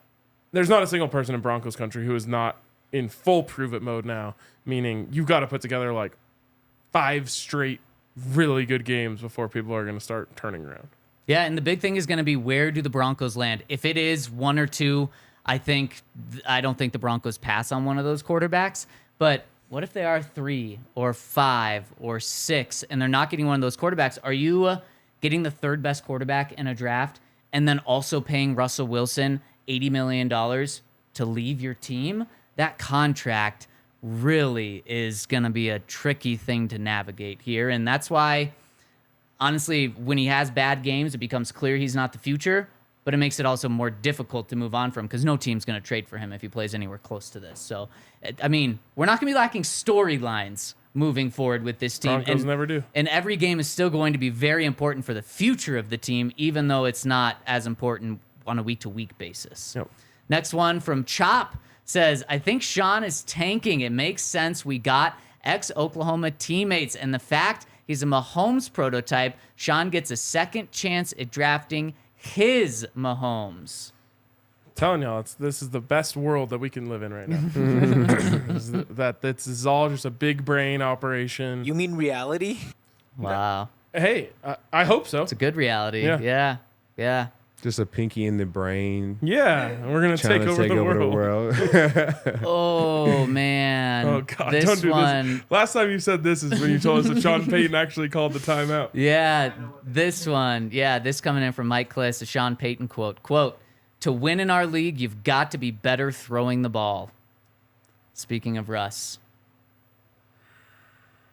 there's not a single person in Broncos country who is not in full prove it mode now, meaning you've got to put together 5 straight really good games before people are going to start turning around. Yeah, and the big thing is going to be, where do the Broncos land? If it is 1 or 2, I don't think the Broncos pass on one of those quarterbacks. But what if they are 3 or 5 or 6 and they're not getting one of those quarterbacks? Are you getting the 3rd best quarterback in a draft and then also paying Russell Wilson $80 million to leave your team? That contract really is going to be a tricky thing to navigate here. And that's why, honestly, when he has bad games, it becomes clear he's not the future. but it makes it also more difficult to move on from because no team's going to trade for him if he plays anywhere close to this. So, I mean, we're not going to be lacking storylines moving forward with this team. Broncos never do. And every game is still going to be very important for the future of the team, even though it's not as important on a week-to-week basis. Yep. Next one from Chop says, I think Sean is tanking. It makes sense. We got ex-Oklahoma teammates, and the fact he's a Mahomes prototype, Sean gets a second chance at drafting his Mahomes. Telling y'all, this is the best world that we can live in right now. This is all just a big brain operation. You mean reality? Wow. Hey, I hope so. It's a good reality. Yeah. Yeah. Just a pinky in the brain. Yeah, we're gonna take over the world. Oh, man. Oh God! This Don't do one, this. Last time you said this is when you told us that Sean Payton actually called the timeout. Yeah, this one. Yeah, this coming in from Mike Kliss, a Sean Payton quote. Quote, to win in our league, you've got to be better throwing the ball. Speaking of Russ.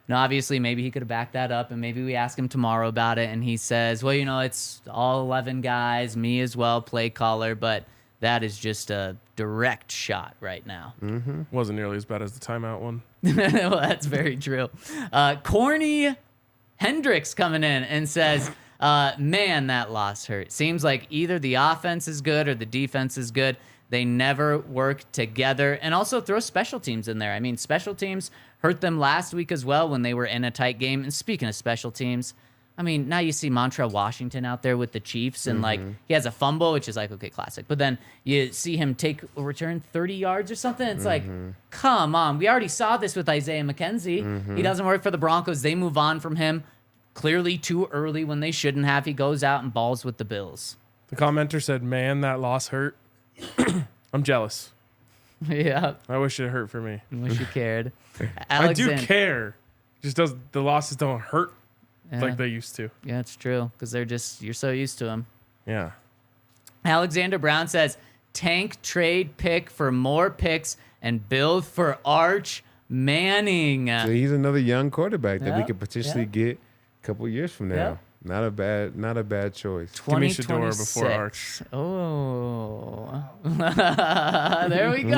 Now, obviously, maybe he could have backed that up, and maybe we ask him tomorrow about it, and he says, well, you know, it's all 11 guys, me as well, play caller, but that is just a direct shot right now. Wasn't nearly as bad as the timeout one. Well, that's very true. Corny Hendricks coming in and says, man, that loss hurt. Seems like either the offense is good or the defense is good. They never work together. And also throw special teams in there. I mean, special teams hurt them last week as well when they were in a tight game. And speaking of special teams, I mean, now you see Montrell Washington out there with the Chiefs, and like he has a fumble, which is like, okay, classic. But then you see him take a return 30 yards or something. It's like, come on. We already saw this with Isaiah McKenzie. He doesn't work for the Broncos. They move on from him clearly too early when they shouldn't have. He goes out and balls with the Bills. The commenter said, "Man, that loss hurt." I'm jealous. Yeah. I wish it hurt for me. I wish you cared. I do care. Just the losses don't hurt like they used to. Yeah, it's true because you're so used to them. Yeah. Alexander Brown says, tank trade pick for more picks and build for Arch Manning. So he's another young quarterback that we Yep, could potentially get a couple years from now. Yep. Not a bad choice. Give me Shador before 2026. Arch. Oh. There we go. Do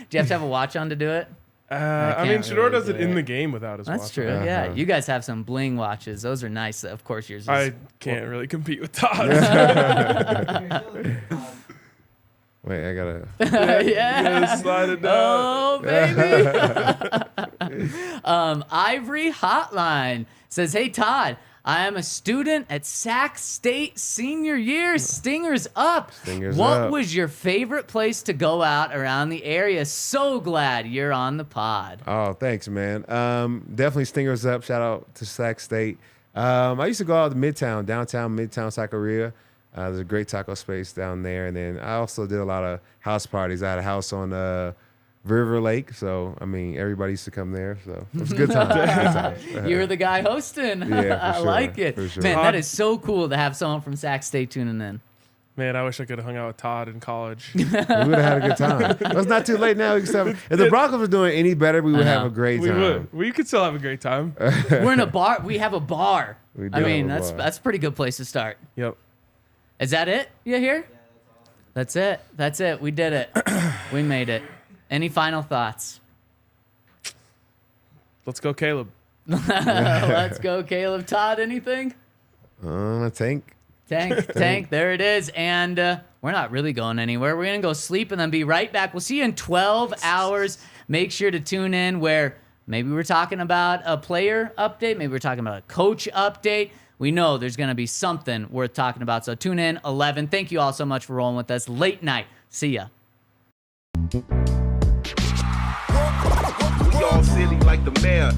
you have to have a watch on to do it? I mean, can't Shador really does do it in it. the game without his watch. That's true. Yeah, you guys have some bling watches. Those are nice. Of course, yours is. I can't really compete with Todd. Wait, I gotta. Yeah. Slide it down. Oh, baby. Ivory Hotline says, hey, Todd, I am a student at Sac State senior year. Stingers up. Stingers what up. was your favorite place to go out around the area? So glad you're on the pod. Oh, thanks, man. Definitely Stingers up. Shout out to Sac State. I used to go out to Midtown, downtown Sacaria. There's a great taco space down there. And then I also did a lot of house parties. I had a house on River Lake. So, I mean, everybody used to come there. So it was a good time. You were the guy hosting. Yeah, for I sure, like it. for sure. Man, that is so cool to have someone from Sac State tuning in. Man, I wish I could have hung out with Todd in college. We would have had a good time. It's not too late now. If the Broncos were doing any better, we would have a great We time. would. We could still have a great time. We're in a bar. We have a bar. We do I mean, have a bar. that's a pretty good place to start. Yep. Is that it? You here? That's it. That's it. We did it. We made it. Any final thoughts? Let's go, Caleb. Let's go, Caleb. Todd, anything? Tank. Tank. There it is. And we're not really going anywhere. We're going to go sleep and then be right back. We'll see you in 12 hours. Make sure to tune in where maybe we're talking about a player update. Maybe we're talking about a coach update. We know there's going to be something worth talking about. So tune in 11. Thank you all so much for rolling with us. Late night. See ya. We all silly like the mayor.